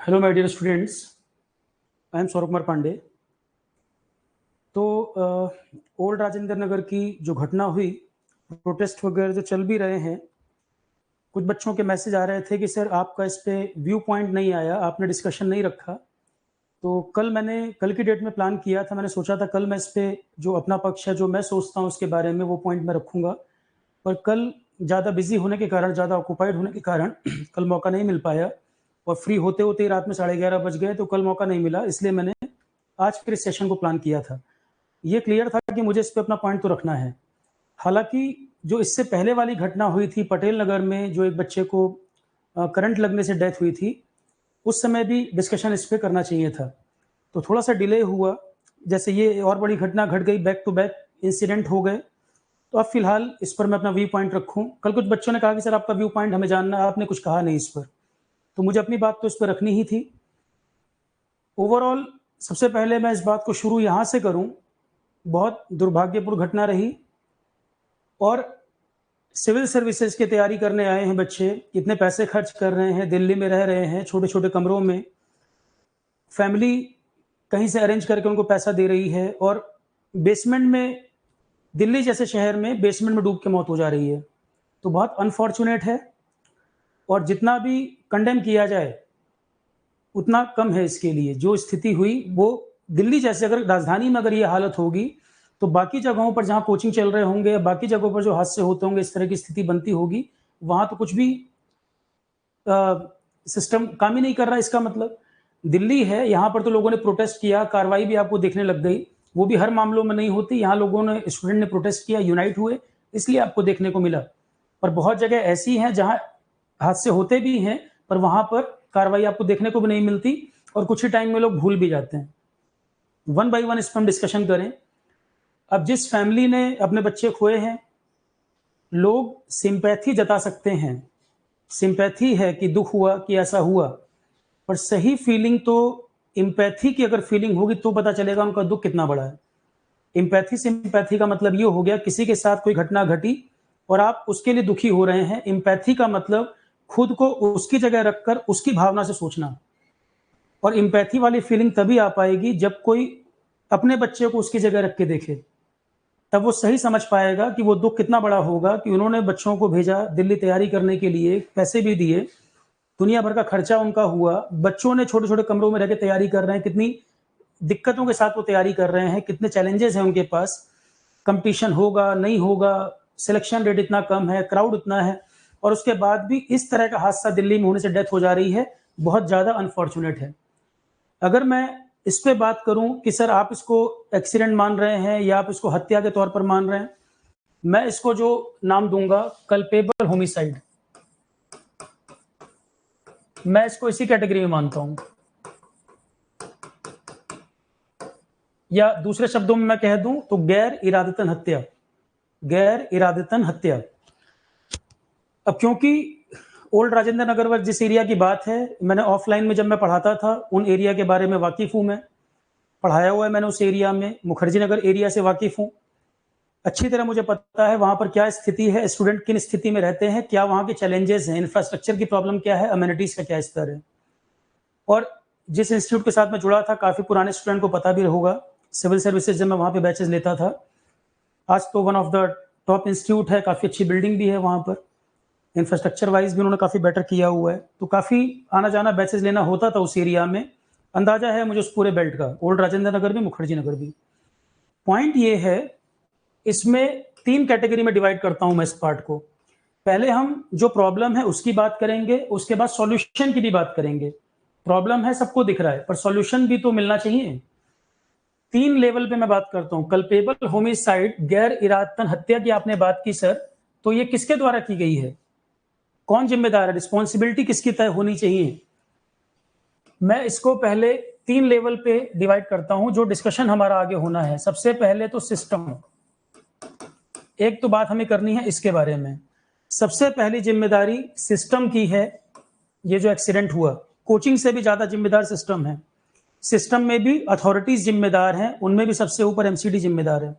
Hello my dear students, I am Saurabh Kumar Pandey. तो old Rajendra Nagar की जो घटना हुई, प्रोटेस्ट वगैरह जो चल भी रहे हैं, कुछ बच्चों के मैसेज आ रहे थे कि सर आपका इस पे व्यू पॉइंट नहीं आया, आपने डिस्कशन नहीं रखा। तो कल की डेट में प्लान किया था, मैंने सोचा था कल मैं इस पे जो अपना पक्ष है, जो मैं सोचता हूँ उसके बारे में वो पॉइंट मैं रखूँगा। पर कल ज़्यादा बिजी होने के कारण, ज़्यादा ऑक्यूपाइड होने के कारण कल मौका नहीं मिल पाया और फ्री होते होते ही रात में 11:30 बज गए, तो कल मौका नहीं मिला। इसलिए मैंने आज फिर इस सेशन को प्लान किया था। ये क्लियर था कि मुझे इस पे अपना पॉइंट तो रखना है। हालांकि जो इससे पहले वाली घटना हुई थी पटेल नगर में, जो एक बच्चे को करंट लगने से डेथ हुई थी, उस समय भी डिस्कशन इस पे करना चाहिए था। तो थोड़ा सा डिले हुआ, जैसे ये और बड़ी घटना घट गई, बैक टू बैक इंसिडेंट हो गए। तो अब फिलहाल इस पर मैं अपना व्यू पॉइंट रखूं। कल कुछ बच्चों ने कहा कि सर आपका व्यू पॉइंट हमें जानना है, आपने कुछ कहा नहीं इस पर। तो मुझे अपनी बात तो इस पर रखनी ही थी। ओवरऑल सबसे पहले मैं इस बात को शुरू यहाँ से करूँ, बहुत दुर्भाग्यपूर्ण घटना रही और सिविल सर्विसेज की तैयारी करने आए हैं बच्चे, इतने पैसे खर्च कर रहे हैं, दिल्ली में रह रहे हैं छोटे छोटे कमरों में, फैमिली कहीं से अरेंज करके उनको पैसा दे रही है और बेसमेंट में, दिल्ली जैसे शहर में बेसमेंट में डूब के मौत हो जा रही है। तो बहुत अनफॉर्चुनेट है और जितना भी कंडेम किया जाए उतना कम है इसके लिए। जो स्थिति हुई वो दिल्ली जैसे, अगर राजधानी में अगर ये हालत होगी तो बाकी जगहों पर जहाँ कोचिंग चल रहे होंगे, बाकी जगहों पर जो हादसे होते होंगे, इस तरह की स्थिति बनती होगी, वहां तो कुछ भी सिस्टम काम ही नहीं कर रहा। इसका मतलब दिल्ली है, यहाँ पर तो लोगों ने प्रोटेस्ट किया, कार्रवाई भी आपको देखने लग गई। वो भी हर मामलों में नहीं होती, यहाँ लोगों ने, स्टूडेंट ने प्रोटेस्ट किया, यूनाइट हुए, इसलिए आपको देखने को मिला। पर बहुत जगह ऐसी हैं जहाँ हादसे होते भी हैं पर वहां पर कार्रवाई आपको देखने को भी नहीं मिलती और कुछ ही टाइम में लोग भूल भी जाते हैं। वन बाय वन इस पर हम डिस्कशन करें। अब जिस फैमिली ने अपने बच्चे खोए हैं, लोग सिंपैथी जता सकते हैं, सिंपैथी है कि दुख हुआ कि ऐसा हुआ, पर सही फीलिंग तो, इम्पैथी की अगर फीलिंग होगी तो पता चलेगा उनका दुख कितना बड़ा है। इम्पैथी सिंपैथी का मतलब ये हो गया, किसी के साथ कोई घटना घटी और आप उसके लिए दुखी हो रहे हैं। इम्पैथी का मतलब खुद को उसकी जगह रखकर उसकी भावना से सोचना। और इम्पैथी वाली फीलिंग तभी आ पाएगी जब कोई अपने बच्चे को उसकी जगह रख के देखे, तब वो सही समझ पाएगा कि वो दुख कितना बड़ा होगा कि उन्होंने बच्चों को भेजा दिल्ली तैयारी करने के लिए, पैसे भी दिए, दुनिया भर का खर्चा उनका हुआ, बच्चों ने छोटे छोटे कमरों में रहकर तैयारी कर रहे हैं, कितनी दिक्कतों के साथ वो तैयारी कर रहे हैं, कितने चैलेंजेस हैं उनके पास, कंपटीशन होगा नहीं होगा, सिलेक्शन रेट इतना कम है, क्राउड इतना है, और उसके बाद भी इस तरह का हादसा दिल्ली में होने से डेथ हो जा रही है। बहुत ज्यादा अनफॉर्चुनेट है। अगर मैं इस पे बात करूं कि सर आप इसको एक्सीडेंट मान रहे हैं या आप इसको हत्या के तौर पर मान रहे हैं, मैं इसको जो नाम दूंगा कल्पेबल होमिसाइड, मैं इसको इसी कैटेगरी में मानता हूं। या दूसरे शब्दों में मैं कह दूं तो गैर इरादतन हत्या, गैर इरादतन हत्या। अब क्योंकि ओल्ड राजेंद्र नगर पर जिस एरिया की बात है, मैंने ऑफलाइन में जब मैं पढ़ाता था उन एरिया के बारे में वाकिफ हूं, मैं पढ़ाया हुआ है मैंने उस एरिया में, मुखर्जी नगर एरिया से वाकिफ हूं। अच्छी तरह मुझे पता है वहां पर क्या स्थिति है, स्टूडेंट किन स्थिति में रहते हैं, क्या वहां के चैलेंजेस हैं, इंफ्रास्ट्रक्चर की प्रॉब्लम क्या है, अम्यूनिटीज का क्या स्तर है। और जिस इंस्टीट्यूट के साथ मैं जुड़ा था, काफी पुराने स्टूडेंट को पता भी होगा, सिविल सर्विसेज जब मैं वहां पे बैचेस लेता था, आज तो one of the top institute है, काफी अच्छी बिल्डिंग भी है वहां पर, इंफ्रास्ट्रक्चर वाइज भी उन्होंने काफी बेटर किया हुआ है। तो काफी आना जाना बैचेस लेना होता था उस एरिया में, अंदाजा है मुझे उस पूरे बेल्ट का, ओल्ड राजेंद्र नगर भी, मुखर्जी नगर भी। पॉइंट ये है, इसमें 3 कैटेगरी में डिवाइड करता हूं मैं इस पार्ट को। पहले हम जो प्रॉब्लम है उसकी बात करेंगे, उसके बाद सॉल्यूशन की भी बात करेंगे। प्रॉब्लम है सबको दिख रहा है, पर सॉल्यूशन भी तो मिलना चाहिए। 3 लेवल पे मैं बात करता हूं। कल्पेबल होमिसाइड, गैर इरादतन हत्या की आपने बात की सर, तो ये किसके द्वारा की गई है, कौन जिम्मेदार है, रिस्पॉन्सिबिलिटी किसकी तय होनी चाहिए। मैं इसको पहले 3 लेवल पे डिवाइड करता हूं, जो डिस्कशन हमारा आगे होना है। सबसे पहले तो सिस्टम, एक तो बात हमें करनी है इसके बारे में। सबसे पहली जिम्मेदारी सिस्टम की है। ये जो एक्सीडेंट हुआ, कोचिंग से भी ज्यादा जिम्मेदार सिस्टम है। सिस्टम में भी अथॉरिटीज जिम्मेदार हैं, उनमें भी सबसे ऊपर एमसीडी जिम्मेदार है।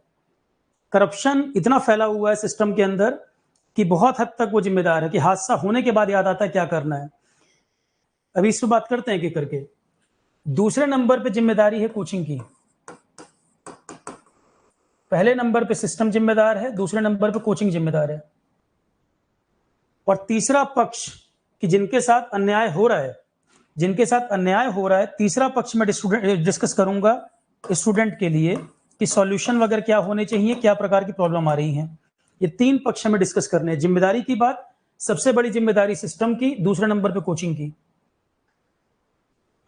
करप्शन इतना फैला हुआ है सिस्टम के अंदर कि बहुत हद तक वो जिम्मेदार है कि हादसा होने के बाद याद आता है क्या करना है। अभी इस पर बात करते हैं एक करके। दूसरे नंबर पे जिम्मेदारी है कोचिंग की। पहले नंबर पे सिस्टम जिम्मेदार है, दूसरे नंबर पे कोचिंग जिम्मेदार है। और तीसरा पक्ष कि जिनके साथ अन्याय हो रहा है, तीसरा पक्ष में डिस्कस करूंगा स्टूडेंट के लिए कि सॉल्यूशन वगैरह क्या होने चाहिए, क्या प्रकार की प्रॉब्लम आ रही है। ये 3 पक्ष में डिस्कस करने हैं। जिम्मेदारी की बात, सबसे बड़ी जिम्मेदारी सिस्टम की, दूसरे नंबर पे कोचिंग की।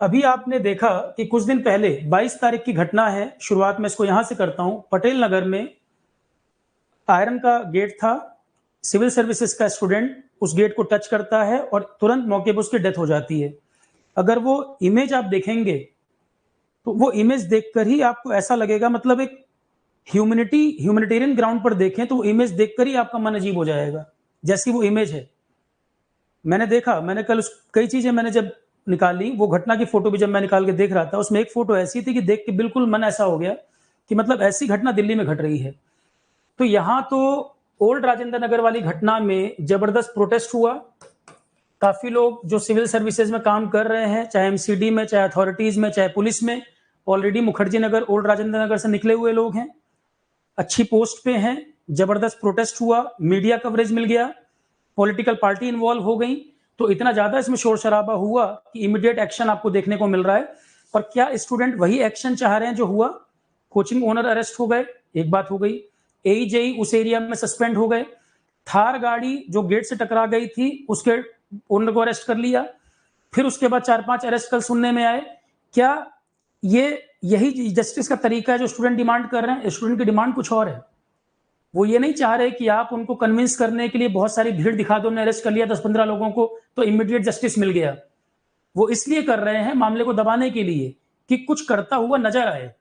अभी आपने देखा कि कुछ दिन पहले 22 तारीख की घटना है, शुरुआत में इसको यहां से करता हूं। पटेल नगर में आयरन का गेट था, सिविल सर्विसेज का स्टूडेंट उस गेट को टच करता है और तुरंत मौके पर उसकी डेथ हो जाती है। अगर वो इमेज आप देखेंगे तो वो इमेज देखकर ही आपको ऐसा लगेगा, मतलब एक ह्यूमैनिटेरियन ग्राउंड पर देखें तो वो इमेज देखकर ही आपका मन अजीब हो जाएगा, जैसी वो इमेज है। मैंने देखा, मैंने कल कई चीजें मैंने जब निकाली, वो घटना की फोटो भी जब मैं निकाल के देख रहा था, उसमें एक फोटो ऐसी थी कि देख के बिल्कुल मन ऐसा हो गया कि मतलब ऐसी घटना दिल्ली में घट रही है। तो यहां तो ओल्ड राजेंद्र नगर वाली घटना में जबरदस्त प्रोटेस्ट हुआ। काफी लोग जो सिविल सर्विसेज में काम कर रहे हैं, चाहे एमसीडी में, चाहे अथॉरिटीज में, चाहे पुलिस में, ऑलरेडी मुखर्जी नगर, ओल्ड राजेंद्र नगर से निकले हुए लोग हैं, अच्छी पोस्ट पे हैं। जबरदस्त प्रोटेस्ट हुआ, मीडिया कवरेज मिल गया, पॉलिटिकल पार्टी इन्वॉल्व हो गई। तो इतना ज्यादा इसमें शोर शराबा हुआ कि इमीडिएट एक्शन आपको देखने को मिल रहा है। और क्या स्टूडेंट वही एक्शन चाह रहे हैं जो हुआ? कोचिंग ओनर अरेस्ट हो गए, एक बात हो गई। एईजेई उस एरिया में सस्पेंड हो गए। थार गाड़ी जो गेट से टकरा गई थी उसके ओनर को अरेस्ट कर लिया। फिर उसके बाद 4-5 अरेस्ट कल सुनने में आए। क्या ये यही जस्टिस का तरीका है जो स्टूडेंट डिमांड कर रहे हैं? स्टूडेंट की डिमांड कुछ और है। वो ये नहीं चाह रहे कि आप उनको कन्विंस करने के लिए बहुत सारी भीड़ दिखा दो, अरेस्ट कर लिया 10-15 लोगों को तो इमीडिएट जस्टिस मिल गया। वो इसलिए कर रहे हैं मामले को दबाने के लिए कि कुछ करता हुआ नजर आए।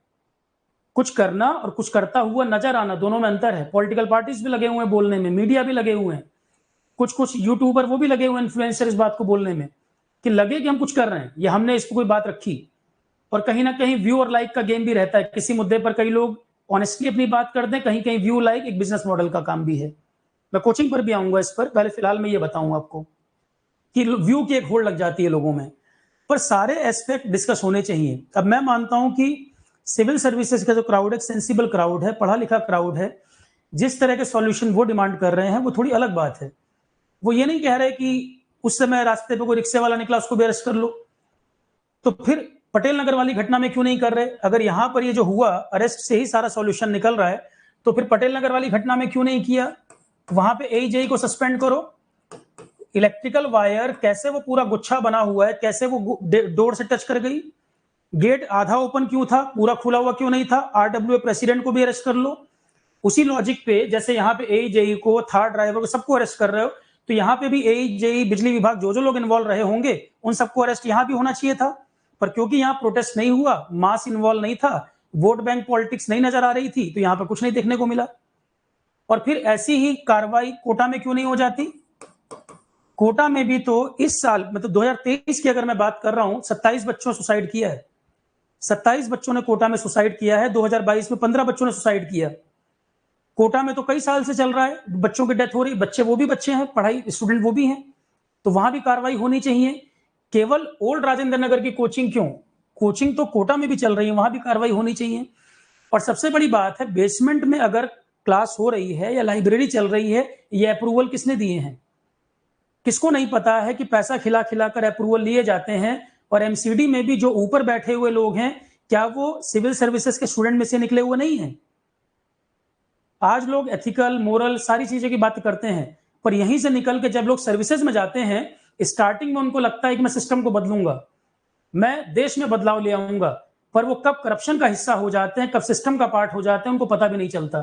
कुछ करना और कुछ करता हुआ नजर आना, दोनों में अंतर है। पॉलिटिकल पार्टीज भी लगे हुए हैं बोलने में, मीडिया भी लगे हुए हैं, कुछ यूट्यूबर वो भी लगे हुए हैं, इन्फ्लुएंसर, इस बात को बोलने में कि लगे कि हम कुछ कर रहे हैं, ये हमने इस पर कोई बात रखी। और कहीं ना कहीं व्यू और लाइक का गेम भी रहता है। किसी मुद्दे पर कई लोग ऑनेस्टली अपनी बात करते हैं, कहीं कहीं व्यू लाइक एक बिजनेस मॉडल का काम भी है। मैं कोचिंग पर भी आऊंगा इस पर, पहले फिलहाल मैं ये बताऊं आपको कि व्यू की एक होड़ लग जाती है लोगों में। पर सारे एस्पेक्ट डिस्कस होने चाहिए। अब मैं मानता हूं कि सिविल सर्विसेज का जो क्राउड है, सेंसिबल क्राउड है, पढ़ा लिखा क्राउड है। जिस तरह के सॉल्यूशन वो डिमांड कर रहे हैं वो थोड़ी अलग बात है। वो ये नहीं कह रहे कि उस समय रास्ते पे कोई रिक्शे वाला निकला उसको भी अरेस्ट कर लो, तो फिर पटेल नगर वाली घटना में क्यों नहीं कर रहे? अगर यहां पर ये जो हुआ अरेस्ट से ही सारा सॉल्यूशन निकल रहा है, तो फिर पटेल नगर वाली घटना में क्यों नहीं किया? वहां पे एईजेई को सस्पेंड करो। इलेक्ट्रिकल वायर कैसे वो पूरा गुच्छा बना हुआ है, कैसे वो डोर से टच कर गई? गेट आधा ओपन क्यों था, पूरा खुला हुआ क्यों नहीं था? आरडब्ल्यूए प्रेसिडेंट को भी अरेस्ट कर लो। उसी लॉजिक पे जैसे यहाँ पे एईजेई को, थार ड्राइवर को, सबको अरेस्ट कर रहे हो, तो यहाँ पे भी एईजेई, बिजली विभाग, जो जो लोग इन्वॉल्व रहे होंगे उन सबको अरेस्ट यहाँ भी होना चाहिए था। पर क्योंकि यहाँ प्रोटेस्ट नहीं हुआ, मास इन्वॉल्व नहीं था, वोट बैंक पॉलिटिक्स नहीं नजर आ रही थी, तो यहाँ पर कुछ नहीं देखने को मिला। और फिर ऐसी ही कार्रवाई कोटा में क्यों नहीं हो जाती? कोटा में भी तो इस साल, मतलब 2023 की अगर मैं बात कर रहा हूं, 27 बच्चों ने सुसाइड किया है। 27 बच्चों ने कोटा में सुसाइड किया है। 2022 में 15 बच्चों ने सुसाइड किया। कोटा में तो कई साल से चल रहा है, बच्चों की डेथ हो रही। बच्चे वो भी बच्चे हैं, पढ़ाई स्टूडेंट वो भी हैं, तो वहां भी कार्रवाई होनी चाहिए। केवल ओल्ड राजेंद्र नगर की कोचिंग क्यों, कोचिंग तो कोटा में भी चल रही है, वहां भी कार्रवाई होनी चाहिए। और सबसे बड़ी बात है, बेसमेंट में अगर क्लास हो रही है या लाइब्रेरी चल रही है, ये अप्रूवल किसने दिए हैं? किसको नहीं पता है कि पैसा खिला खिला कर अप्रूवल लिए जाते हैं। और एमसीडी में भी जो ऊपर बैठे हुए लोग हैं, क्या वो सिविल सर्विसेज के स्टूडेंट में से निकले हुए नहीं है? आज लोग एथिकल, मोरल, सारी चीजें की बात करते हैं, पर यहीं से निकल के जब लोग सर्विसेज में जाते हैं, स्टार्टिंग में उनको लगता है कि मैं सिस्टम को बदलूंगा, मैं देश में बदलाव ले आऊंगा, पर वो कब करप्शन का हिस्सा हो जाते हैं, कब सिस्टम का पार्ट हो जाते हैं, उनको पता भी नहीं चलता।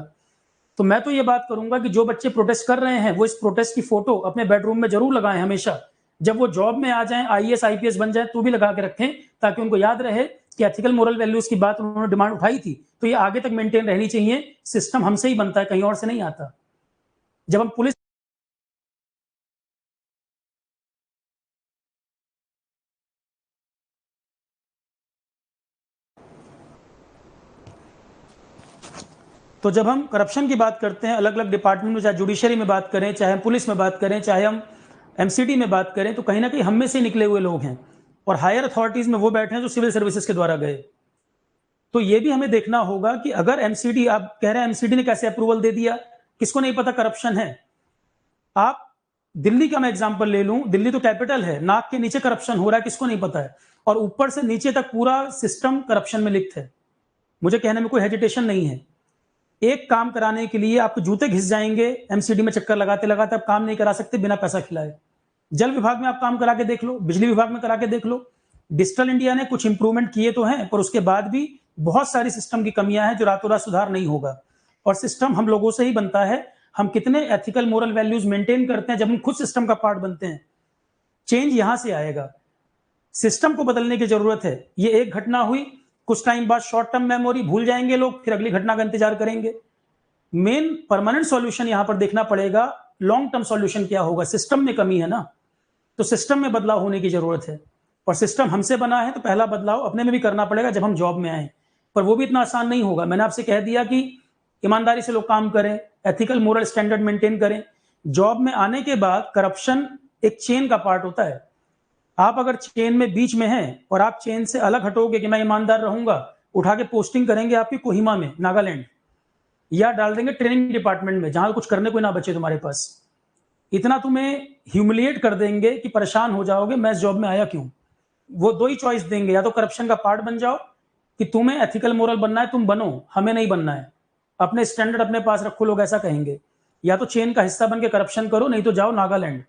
तो मैं तो ये बात करूंगा कि जो बच्चे प्रोटेस्ट कर रहे हैं वो इस प्रोटेस्ट की फोटो अपने बेडरूम में जरूर लगाएं हमेशा। जब वो जॉब में आ जाएं, आईएएस आईपीएस बन जाए, तो भी लगा के रखें, ताकि उनको याद रहे कि एथिकल मोरल वैल्यूज की बात उन्होंने डिमांड उठाई थी, तो ये आगे तक मेंटेन रहनी चाहिए। सिस्टम हमसे ही बनता है, कहीं और से नहीं आता। जब हम पुलिस तो जब हम करप्शन की बात करते हैं अलग अलग डिपार्टमेंट में, चाहे जुडिशरी में बात करें, चाहे हम पुलिस में बात करें, चाहे हम एमसीडी में बात करें, तो कहीं ना कहीं हम में से निकले हुए लोग हैं। और हायर अथॉरिटीज में वो बैठे हैं जो सिविल सर्विसेज के द्वारा गए। तो ये भी हमें देखना होगा कि अगर एमसीडी, आप कह रहे हैं एमसीडी ने कैसे अप्रूवल दे दिया, किसको नहीं पता करप्शन है। आप दिल्ली का मैं एग्जांपल ले लूं, दिल्ली तो कैपिटल है, नाक के नीचे करप्शन हो रहा है, किसको नहीं पता है, और ऊपर से नीचे तक पूरा सिस्टम करप्शन में लिप्त है। मुझे कहने में कोई हेजिटेशन नहीं है। एक काम कराने के लिए आपके जूते घिस जाएंगे, एमसीडी में चक्कर लगाते लगाते आप काम नहीं करा सकते बिना पैसा खिलाए। जल विभाग में आप काम करा के देख लो, बिजली विभाग में करा के देख लो। डिजिटल इंडिया ने कुछ इंप्रूवमेंट किए तो हैं, पर उसके बाद भी बहुत सारी सिस्टम की कमियां हैं जो रातों रात सुधार नहीं होगा। और सिस्टम हम लोगों से ही बनता है। हम कितने एथिकल मोरल वैल्यूज मेंटेन करते हैं जब हम खुद सिस्टम का पार्ट बनते हैं। चेंज यहां से आएगा, सिस्टम को बदलने की जरूरत है। ये एक घटना हुई, कुछ टाइम बाद शॉर्ट टर्म मेमोरी भूल जाएंगे लोग, फिर अगली घटना का इंतजार करेंगे। मेन परमानेंट सॉल्यूशन यहां पर देखना पड़ेगा, लॉन्ग टर्म सॉल्यूशन क्या होगा। सिस्टम में कमी है ना, तो सिस्टम में बदलाव होने की जरूरत है। और सिस्टम हमसे बना है तो पहला बदलाव अपने में भी करना पड़ेगा जब हम जॉब में आए। पर वो भी इतना आसान नहीं होगा। मैंने आपसे कह दिया कि ईमानदारी से लोग काम करें, एथिकल मोरल स्टैंडर्ड मेंटेन करें। जॉब में आने के बाद करप्शन एक चेन का पार्ट होता है। आप अगर चेन में बीच में हैं और आप चेन से अलग हटोगे कि मैं ईमानदार रहूंगा, उठा के पोस्टिंग करेंगे आपकी कोहिमा में, नागालैंड, या डाल देंगे ट्रेनिंग डिपार्टमेंट में जहां कुछ करने को ना बचे तुम्हारे पास। इतना तुम्हें ह्यूमिलिएट कर देंगे कि परेशान हो जाओगे, मैं इस जॉब में आया क्यों। वो दो ही चॉइस देंगे, या तो करप्शन का पार्ट बन जाओ कि तुम्हें एथिकल मोरल बनना है, तुम बनो, हमें नहीं बनना है, अपने स्टैंडर्ड अपने पास रखो, लोग ऐसा कहेंगे। या तो चेन का हिस्सा बन के करप्शन करो, नहीं तो जाओ नागालैंड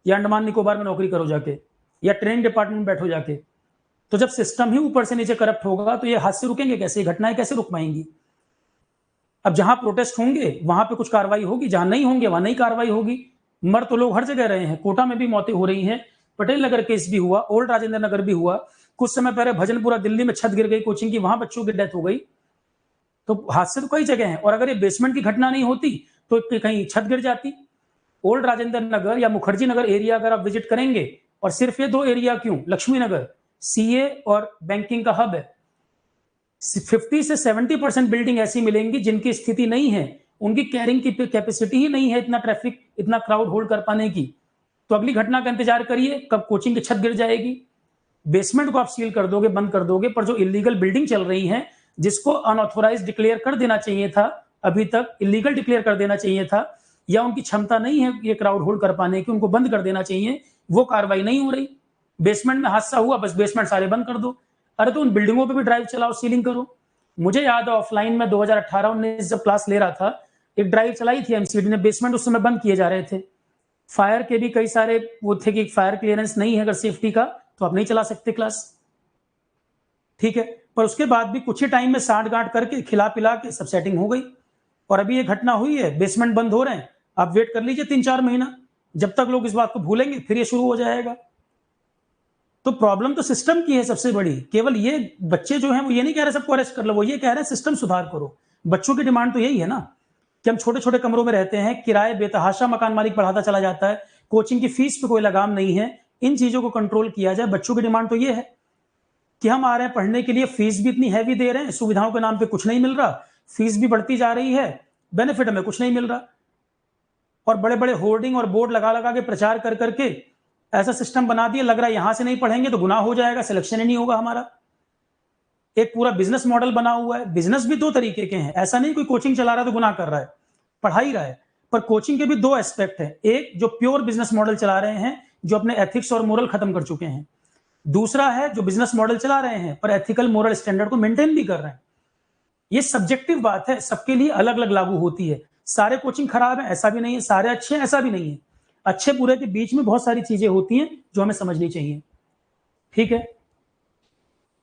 या अंडमान निकोबार में नौकरी करो जाके, या ट्रेनिंग डिपार्टमेंट में बैठो जाके। तो जब सिस्टम ही ऊपर से नीचे करप्ट होगा तो ये हादसे रुकेंगे कैसे, घटनाएं कैसे रुक पाएंगी। अब जहां प्रोटेस्ट होंगे वहां पे कुछ कार्रवाई होगी, जहां नहीं होंगे वहां नहीं कार्रवाई होगी। मर तो लोग हर जगह रहे हैं, कोटा में भी मौतें हो रही हैं, पटेल नगर केस भी हुआ, ओल्ड राजेंद्र नगर भी हुआ, कुछ समय पहले भजनपुरा दिल्ली में छत गिर गई कोचिंग की, वहां बच्चों की डेथ हो गई। तो हादसे तो कई जगह हैं। और अगर ये बेसमेंट की घटना नहीं होती तो कहीं छत गिर जाती। ओल्ड राजेंद्र नगर या मुखर्जी नगर एरिया अगर आप विजिट करेंगे, और सिर्फ ये दो एरिया क्यों, लक्ष्मी नगर सीए और बैंकिंग का हब है, 50 से 70% बिल्डिंग ऐसी मिलेंगी जिनकी स्थिति नहीं है, उनकी कैरिंग की कैपेसिटी ही नहीं है इतना ट्रैफिक, इतना क्राउड होल्ड कर पाने की। तो अगली घटना का इंतजार करिए, कब कोचिंग की छत गिर जाएगी। बेसमेंट को आप सील कर दोगे, बंद कर दोगे, पर जो इलीगल बिल्डिंग चल रही है, जिसको अनऑथोराइज डिक्लेयर कर देना चाहिए था, अभी तक इलीगल डिक्लेयर कर देना चाहिए था, या उनकी क्षमता नहीं है ये क्राउड होल्ड कर पाने की, उनको बंद कर देना चाहिए, वो कार्रवाई नहीं हो रही। बेसमेंट में हादसा हुआ, बस बेसमेंट सारे बंद कर दो। अरे तो उन बिल्डिंगों पे भी ड्राइव चलाओ, सीलिंग करो। मुझे याद है ऑफलाइन में 2018-19 जब क्लास ले रहा था, एक ड्राइव चलाई थी एमसीडी ने, बेसमेंट उस समय बंद किए जा रहे थे। फायर के भी कई सारे वो थे कि फायर क्लियरेंस नहीं है अगर सेफ्टी का, तो आप नहीं चला सकते क्लास, ठीक है। पर उसके बाद भी कुछ ही टाइम में साठ गांठ करके खिला पिला के सब सेटिंग हो गई। और अभी ये घटना हुई है, बेसमेंट बंद हो रहे हैं, आप वेट कर लीजिए 3-4 महीना, जब तक लोग इस बात को भूलेंगे फिर ये शुरू हो जाएगा। तो प्रॉब्लम तो सिस्टम की है सबसे बड़ी। केवल ये बच्चे जो हैं वो ये नहीं कह रहे सबको अरेस्ट कर लो, वो ये कह रहे हैं सिस्टम सुधार करो। बच्चों की डिमांड तो यही है ना कि हम छोटे छोटे कमरों में रहते हैं, किराए बेतहाशा मकान मालिक बढ़ाता चला जाता है, कोचिंग की फीस पे कोई लगाम नहीं है। इन चीजों को कंट्रोल किया जाए। बच्चों की डिमांड तो ये है कि हम आ रहे हैं पढ़ने के लिए, फीस भी इतनी हैवी दे रहे हैं, सुविधाओं के नाम पे कुछ नहीं मिल रहा, फीस भी बढ़ती जा रही है, बेनिफिट हमें कुछ नहीं मिल रहा। और बड़े बड़े होर्डिंग और बोर्ड लगा लगा के प्रचार कर करके ऐसा सिस्टम बना दिया, लग रहा है यहां से नहीं पढ़ेंगे तो गुनाह हो जाएगा, सिलेक्शन ही नहीं होगा हमारा। एक पूरा बिजनेस मॉडल बना हुआ है। बिजनेस भी दो तरीके के हैं, ऐसा नहीं कोई कोचिंग चला रहा है तो गुनाह कर रहा है, पढ़ा ही रहा है। पर कोचिंग के भी दो एस्पेक्ट है, एक जो प्योर बिजनेस मॉडल चला रहे हैं, जो अपने एथिक्स और मोरल खत्म कर चुके हैं। दूसरा है जो बिजनेस मॉडल चला रहे हैं पर एथिकल मोरल स्टैंडर्ड को मेंटेन भी कर रहे हैं। ये सब्जेक्टिव बात है, सबके लिए अलग अलग लागू होती है। सारे कोचिंग खराब है ऐसा भी नहीं है, सारे अच्छे हैं ऐसा भी नहीं है। अच्छे बुरे के बीच में बहुत सारी चीजें होती हैं जो हमें समझनी चाहिए, ठीक है।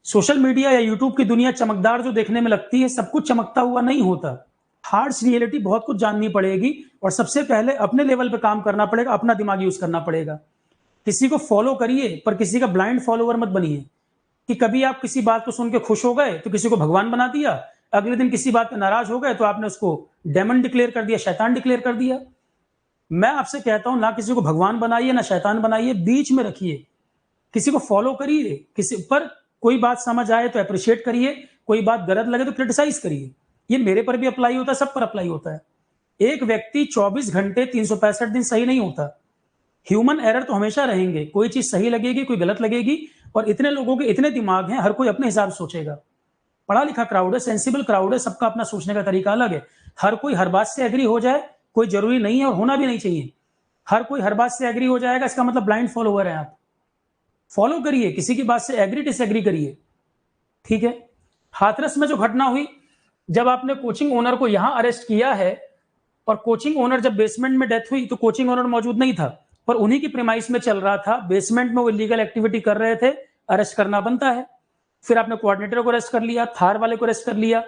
सोशल मीडिया या यूट्यूब की दुनिया चमकदार जो देखने में लगती है, सब कुछ चमकता हुआ नहीं होता। हार्ड्स रियलिटी बहुत कुछ जाननी पड़ेगी, और सबसे पहले अपने लेवल पे काम करना पड़ेगा, अपना दिमाग यूज करना पड़ेगा। किसी को फॉलो करिए पर किसी का ब्लाइंड फॉलोवर मत बनिए कि कभी आप किसी बात को सुन के खुश हो गए तो किसी को भगवान बना दिया, अगले दिन किसी बात पे नाराज हो गए तो आपने उसको डेमन डिक्लेयर कर दिया, शैतान डिक्लेयर कर दिया। मैं आपसे कहता हूं, ना किसी को भगवान बनाइए ना शैतान बनाइए, बीच में रखिए। किसी को फॉलो करिए, किसी पर कोई बात समझ आए तो अप्रिशिएट करिए, कोई बात गलत लगे तो क्रिटिसाइज करिए। ये मेरे पर भी अप्लाई होता है, सब पर अप्लाई होता है। एक व्यक्ति 24 घंटे 365 दिन सही नहीं होता। ह्यूमन एरर तो हमेशा रहेंगे, कोई चीज सही लगेगी कोई गलत लगेगी, और इतने लोगों के इतने दिमाग हैं, हर कोई अपने हिसाब से सोचेगा। पढ़ा लिखा क्राउड है, सेंसिबल क्राउड है, सबका अपना सोचने का तरीका अलग है। हर कोई हर बात से एग्री हो जाए कोई जरूरी नहीं है और होना भी नहीं चाहिए। हर कोई हर बात से एग्री हो जाएगा इसका मतलब ब्लाइंड फॉलोवर है आप। फॉलो करिए, किसी की बात से एग्री डिसएग्री करिए, ठीक है। हाथरस में जो घटना हुई, जब आपने कोचिंग ओनर को यहां अरेस्ट किया है और कोचिंग ओनर जब बेसमेंट में डेथ हुई तो कोचिंग ओनर मौजूद नहीं था, पर उन्हीं की प्रीमाइस में चल रहा था, बेसमेंट में वो इलीगल एक्टिविटी कर रहे थे, अरेस्ट करना बनता है। फिर आपने कोऑर्डिनेटर को अरेस्ट कर लिया, थार वाले को अरेस्ट कर लिया।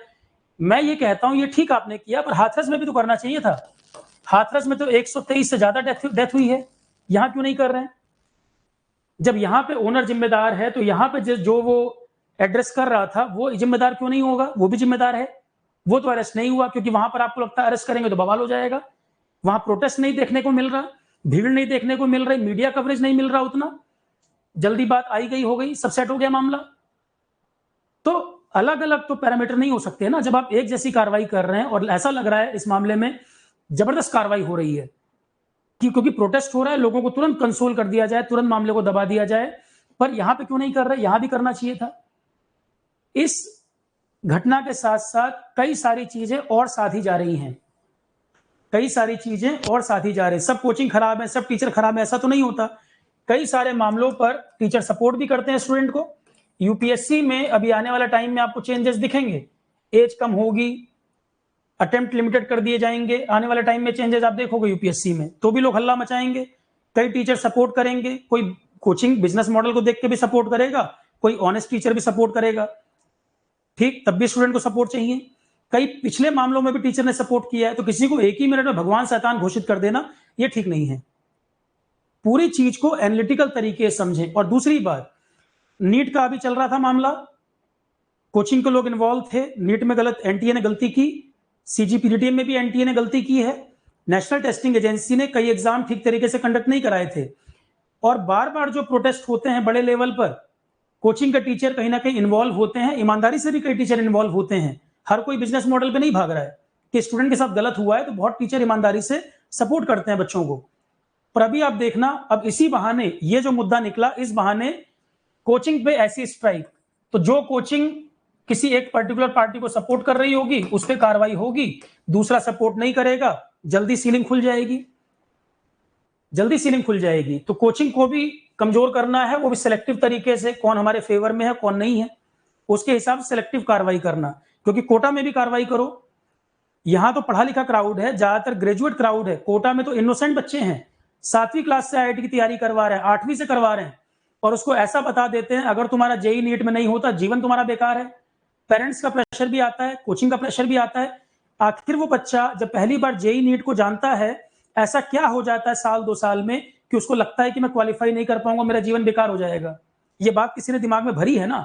मैं ये कहता हूं ये ठीक आपने किया, पर हाथरस में भी तो करना चाहिए था। हाथरस में तो 123 से ज्यादा डेथ हुई है, यहां क्यों नहीं कर रहे हैं? जब यहां पे ओनर जिम्मेदार है तो यहां पे जो वो एड्रेस कर रहा था वो जिम्मेदार क्यों नहीं होगा? वो भी जिम्मेदार है। वो तो अरेस्ट नहीं हुआ क्योंकि वहां पर आपको लगता है अरेस्ट करेंगे तो बवाल हो जाएगा। वहां प्रोटेस्ट नहीं देखने को मिल रहा, भीड़ नहीं देखने को मिल रही, मीडिया कवरेज नहीं मिल रहा, उतना जल्दी बात आई गई हो गई, सब सेट हो गया मामला। तो अलग अलग तो पैरामीटर नहीं हो सकते ना। जब आप एक जैसी कार्रवाई कर रहे हैं और ऐसा लग रहा है इस मामले में जबरदस्त कार्रवाई हो रही है कि क्योंकि प्रोटेस्ट हो रहा है, लोगों को तुरंत कंसोल कर दिया जाए, तुरंत मामले को दबा दिया जाए, पर यहां पे क्यों नहीं कर रहे? यहां भी करना चाहिए था। इस घटना के साथ साथ कई सारी चीजें और साथ ही जा रही हैं, कई सारी चीजें और साथ ही जा रही हैं। सब कोचिंग खराब है, सब टीचर खराब है, ऐसा तो नहीं होता। कई सारे मामलों पर टीचर सपोर्ट भी करते हैं स्टूडेंट को। यूपीएससी में अभी आने वाला टाइम में आपको चेंजेस दिखेंगे, एज कम होगी, अटेम्प्ट लिमिटेड कर दिए जाएंगे, आने वाले टाइम में चेंजेस आप देखोगे यूपीएससी में, तो भी लोग हल्ला मचाएंगे। कई टीचर सपोर्ट करेंगे, कोई कोचिंग बिजनेस मॉडल को देख के भी सपोर्ट करेगा, कोई ऑनेस्ट टीचर भी सपोर्ट करेगा, ठीक, तब भी स्टूडेंट को सपोर्ट चाहिए। कई पिछले मामलों में भी टीचर ने सपोर्ट किया है, तो किसी को एक ही मिनट में भगवान शैतान घोषित कर देना ये ठीक नहीं है। पूरी चीज को एनालिटिकल तरीके से समझें। और दूसरी बात, नीट का अभी चल रहा था मामला, कोचिंग के लोग इन्वॉल्व थे, नीट में गलत एनटीए ने गलती की, सीजीपीडीटी में भी एनटीए ने गलती की है, नेशनल टेस्टिंग एजेंसी ने कई एग्जाम ठीक तरीके से कंडक्ट नहीं कराए थे। और बार बार जो प्रोटेस्ट होते हैं बड़े लेवल पर, कोचिंग के टीचर कहीं ना कहीं इन्वॉल्व होते हैं, ईमानदारी से भी कई टीचर इन्वॉल्व होते हैं। हर कोई बिजनेस मॉडल पे नहीं भाग रहा है कि स्टूडेंट के साथ गलत हुआ है तो बहुत टीचर ईमानदारी से सपोर्ट करते हैं बच्चों को। पर अभी आप देखना, अब इसी बहाने ये जो मुद्दा निकला, इस बहाने कोचिंग पे ऐसी स्ट्राइक, तो जो कोचिंग किसी एक पर्टिकुलर पार्टी को सपोर्ट कर रही होगी उस पर कार्रवाई होगी, दूसरा सपोर्ट नहीं करेगा, जल्दी सीलिंग खुल जाएगी, जल्दी सीलिंग खुल जाएगी। तो कोचिंग को भी कमजोर करना है, वो भी सिलेक्टिव तरीके से, कौन हमारे फेवर में है कौन नहीं है, उसके हिसाब से सिलेक्टिव कार्रवाई करना। क्योंकि कोटा में भी कार्रवाई करो, यहां तो पढ़ा लिखा क्राउड है, ज्यादातर ग्रेजुएट क्राउड है, कोटा में तो इनोसेंट बच्चे हैं, 7वीं क्लास से आईआईटी की तैयारी करवा रहे हैं, 8वीं से करवा रहे हैं, और उसको ऐसा बता देते हैं अगर तुम्हारा जेई नीट में नहीं होता जीवन तुम्हारा बेकार है। पेरेंट्स का प्रेशर भी आता है, कोचिंग का प्रेशर भी आता है। आखिर वो बच्चा जब पहली बार जेई नीट को जानता है, ऐसा क्या हो जाता है साल 2 साल में कि उसको लगता है कि मैं क्वालिफाई नहीं कर पाऊंगा, मेरा जीवन बेकार हो जाएगा। ये बात किसी ने दिमाग में भरी है ना?